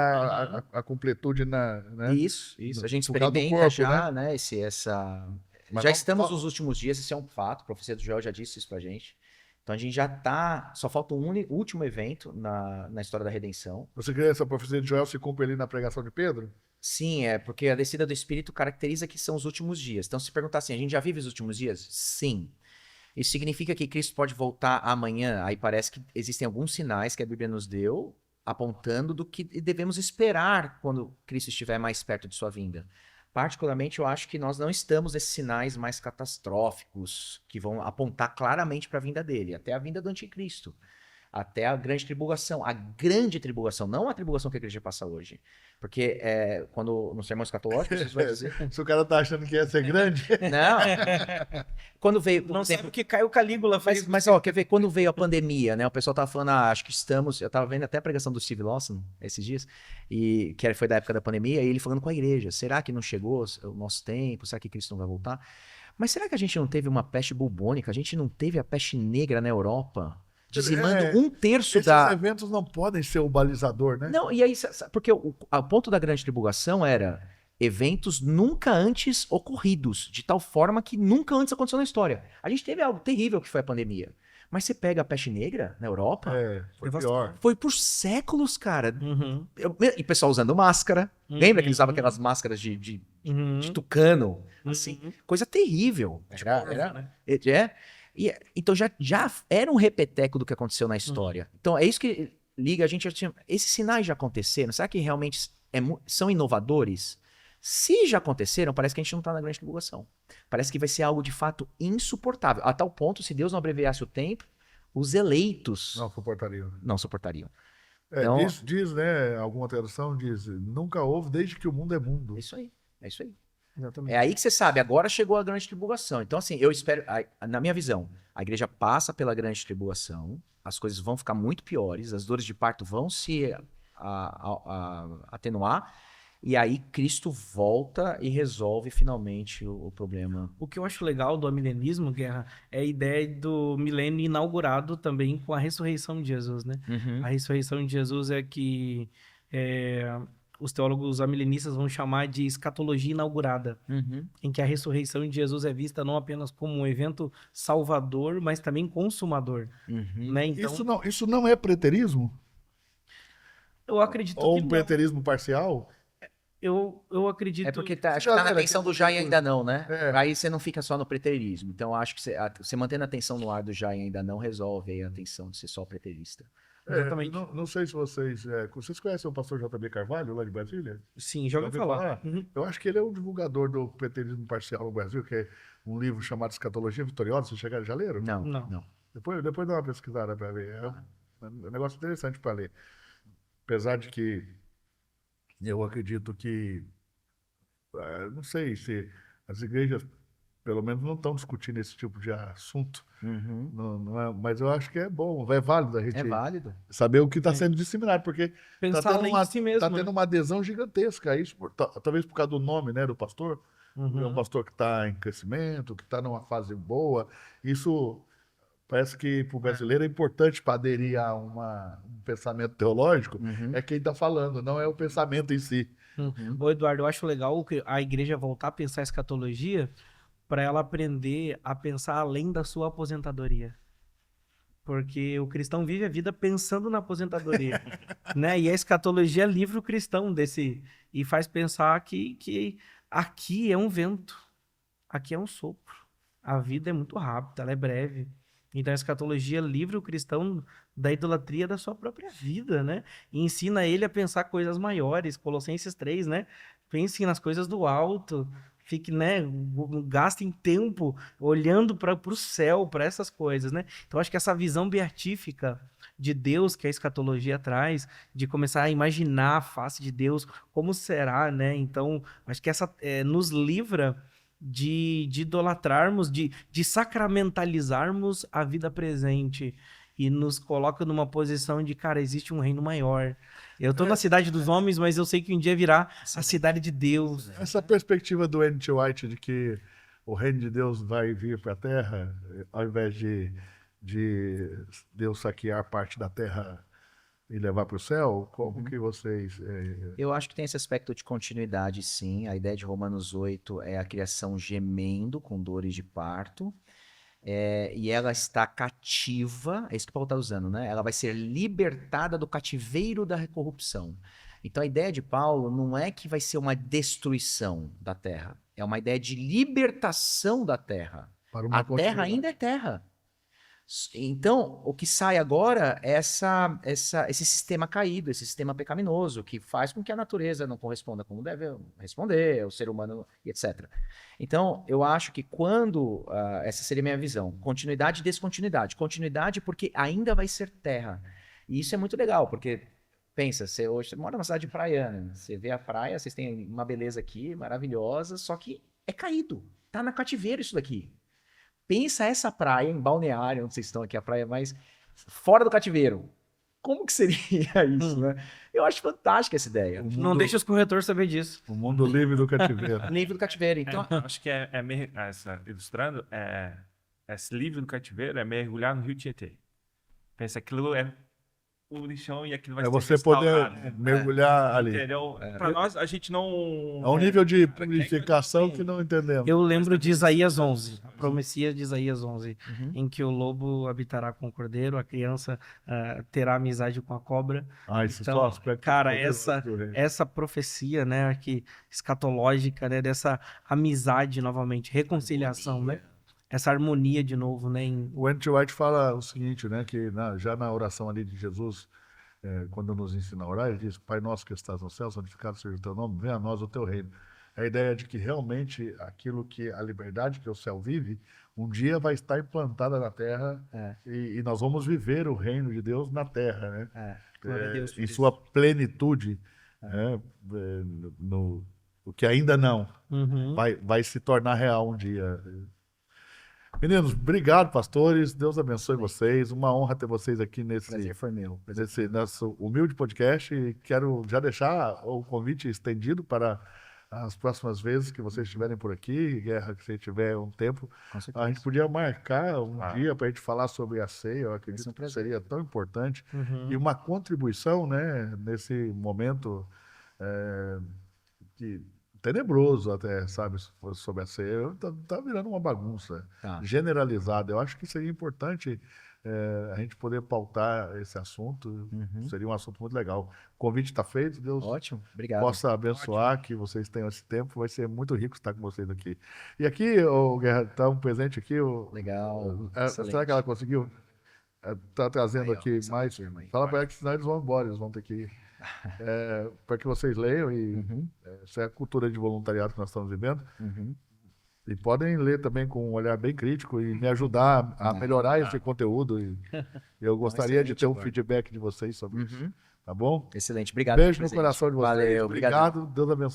a completude né? Isso. A gente Por causa do experimenta corpo, já, né? essa... Mas já vamos- estamos nos últimos dias, isso é um fato. A profecia do Joel já disse isso pra gente. Então a gente já tá. Só falta um último evento na história da redenção. Você crê que essa profecia de Joel se cumpre ali na pregação de Pedro? Sim, é porque a descida do Espírito caracteriza que são os últimos dias. Então, se perguntar assim, a gente já vive os últimos dias? Sim. Isso significa que Cristo pode voltar amanhã? Aí parece que existem alguns sinais que a Bíblia nos deu apontando do que devemos esperar quando Cristo estiver mais perto de sua vinda. Particularmente, eu acho que nós não estamos nesses sinais mais catastróficos que vão apontar claramente para a vinda dele, até a vinda do anticristo, até a grande tribulação. A grande tribulação, não a tribulação que a igreja passa hoje. Porque quando no sermão escatológico, Jesus vai dizer... Se o cara tá achando que ia ser grande, Não. Quando veio, por Não exemplo, sabe o que Caio Calígula fez. mas ó, quer ver, quando veio a pandemia, né? O pessoal tava falando, acho que estamos... Eu tava vendo até a pregação do Steve Lawson esses dias, foi da época da pandemia, e ele falando com a igreja, será que não chegou o nosso tempo? Será que Cristo não vai voltar? Mas será que a gente não teve uma peste bubônica? A gente não teve a peste negra na Europa? Dizimando um terço esses eventos não podem ser o balizador, né? Não, e aí, porque o ponto da grande tribulação era eventos nunca antes ocorridos, de tal forma que nunca antes aconteceu na história. A gente teve algo terrível que foi a pandemia. Mas você pega a peste negra na Europa, Foi pior. foi por séculos, cara. Uhum. E o pessoal usando máscara. Lembra que eles usavam aquelas máscaras de tucano? Assim, coisa terrível. Então já era um repeteco do que aconteceu na história. Então é isso que liga a gente. Esses sinais já aconteceram. Será que realmente são inovadores? Se já aconteceram, parece que a gente não está na grande tribulação. Parece que vai ser algo de fato insuportável. A tal ponto, se Deus não abreviasse o tempo, os eleitos Não suportariam. não suportariam. Então- Diz, né? Alguma tradução diz: nunca houve desde que o mundo é mundo. É isso aí. É isso aí. Exatamente. É aí que você sabe, agora chegou a grande tribulação. Então, assim, eu espero, na minha visão, a igreja passa pela grande tribulação, as coisas vão ficar muito piores, as dores de parto vão se atenuar, e aí Cristo volta e resolve finalmente o problema. O que eu acho legal do amilenismo, Guerra, é a ideia do milênio inaugurado também com a ressurreição de Jesus, né? A ressurreição de Jesus é que os teólogos amilenistas vão chamar de escatologia inaugurada, em que a ressurreição de Jesus é vista não apenas como um evento salvador, mas também consumador, né? Então, Isso não é preterismo? eu acredito Ou que um não. preterismo parcial? Eu acredito... É porque acho que tá na tensão do já e ainda não, né? É. Aí você não fica só no preterismo. Então, acho que você mantendo a tensão no ar do já e ainda não resolve aí a tensão de ser só preterista. Exatamente. Não sei se vocês conhecem o pastor JB Carvalho, lá de Brasília? Sim, já ouviu Já ouviu falar. falar? Eu acho que ele é um divulgador do preterismo parcial no Brasil, que é um livro chamado Escatologia Vitoriosa. Vocês chegaram, já leram? Não. Depois dá uma pesquisada para ver. É um negócio interessante para ler. Apesar de que eu acredito que, não sei se as igrejas, pelo menos, não estão discutindo esse tipo de assunto. Mas eu acho que é bom, é válido a gente É válido. saber o que está sendo disseminado, porque Pensar está além de si mesmo, tendo né? uma adesão gigantesca a isso, talvez por causa do nome, né, do pastor. É um pastor que está em crescimento, que está numa fase boa. Isso parece que para o brasileiro é importante para aderir a um pensamento teológico. É quem está falando, não é o pensamento em si. Ô, Eduardo, eu acho legal que a igreja voltar a pensar a escatologia para ela aprender a pensar além da sua aposentadoria. Porque o cristão vive a vida pensando na aposentadoria, né? E a escatologia livra o cristão desse e faz pensar que aqui é um vento, aqui é um sopro. A vida é muito rápida, ela é breve. Então a escatologia livra o cristão da idolatria da sua própria vida, né? E ensina ele a pensar coisas maiores. Colossenses 3, né? Pense nas coisas do alto. Fique, né? Gastem tempo olhando para o céu, para essas coisas, né? Então acho que essa visão beatífica de Deus que a escatologia traz, de começar a imaginar a face de Deus, como será, né? Então acho que essa nos livra de idolatrarmos, de sacramentalizarmos a vida presente e nos coloca numa posição de, cara, existe um reino maior. Eu tô na cidade dos homens, mas eu sei que um dia virá a cidade de Deus. Essa perspectiva do N.T. White de que o reino de Deus vai vir para a terra, ao invés de Deus saquear parte da terra e levar para o céu, como que vocês... Eu acho que tem esse aspecto de continuidade, sim. A ideia de Romanos 8 é a criação gemendo com dores de parto. E ela está cativa, é isso que Paulo está usando, né? Ela vai ser libertada do cativeiro da corrupção. Então a ideia de Paulo não é que vai ser uma destruição da terra, é uma ideia de libertação da terra. Para uma A terra continuidade. ainda é terra. Então, o que sai agora é esse sistema caído, esse sistema pecaminoso, que faz com que a natureza não corresponda como deve responder, o ser humano, etc. Então, eu acho que essa seria a minha visão, continuidade e descontinuidade. Continuidade porque ainda vai ser terra. E isso é muito legal, porque, pensa, hoje você mora numa cidade praiana, você vê a praia, vocês têm uma beleza aqui, maravilhosa, só que é caído, tá na cativeiro isso daqui. Pensa essa praia em Balneário, onde vocês estão aqui, a praia mais fora do cativeiro. Como que seria isso, né? Eu acho fantástica essa ideia. Não deixa os corretores saber disso. O mundo livre do cativeiro. Livre do cativeiro. Então, Acho que ilustrando, esse livro do cativeiro é mergulhar no Rio Tietê. Pensa, aquilo é o lixão e aquilo vai ser Você poder restaurado. mergulhar ali. Entendeu? Para nós, a gente não... É um nível de purificação que não entendemos. Eu lembro de Isaías 11, a promessia de Isaías 11, Uhum. em que o lobo habitará com o cordeiro, a criança terá amizade com a cobra. Isso Então, só aspecto cara, poderoso do reino. essa profecia, né, que escatológica, né, dessa amizade novamente, reconciliação, né? Essa harmonia de novo, né? O N.T. White fala o seguinte, né, que já na oração ali de Jesus, quando nos ensina a orar, ele diz: Pai nosso que estás no céu, santificado seja o teu nome, venha a nós o teu reino. É a ideia de que realmente a liberdade que o céu vive, um dia vai estar implantada na terra e nós vamos viver o reino de Deus na terra, né? Glória a Deus por Em isso. sua plenitude, né? O que ainda não Uhum. vai se tornar real um dia. Meninos, obrigado, pastores. Deus abençoe vocês. Uma honra ter vocês aqui nesse foi meu. nosso humilde podcast. E quero já deixar o convite estendido para as próximas vezes que vocês estiverem por aqui, Guerra, que você tiver um tempo. Com certeza. A gente podia marcar um dia para a gente falar sobre a ceia. Eu Vai ser acredito um que prazer. seria tão importante. Uhum. E uma contribuição, né, nesse momento tenebroso até, sabe, sobre a ceia. Tá virando uma bagunça Tá. generalizada. Eu acho que seria importante a gente poder pautar esse assunto. Seria um assunto muito legal. O convite está feito. Deus Ótimo, obrigado. possa abençoar que vocês tenham esse tempo. Vai ser muito rico estar com vocês aqui. E aqui, o Guerra, está um presente aqui. Legal. Será que ela conseguiu? Está trazendo Aí, ó, aqui essa mais. turma aí. Fala para ela que senão eles vão embora, eles vão ter que ir. Para que vocês leiam. E essa é a cultura de voluntariado que nós estamos vivendo. E podem ler também com um olhar bem crítico e me ajudar a melhorar esse conteúdo. E eu gostaria de ter um feedback de vocês sobre isso. Tá bom? Excelente, obrigado. Beijo pelo no presente. coração de vocês. Valeu, obrigado. Obrigado. Deus abençoe.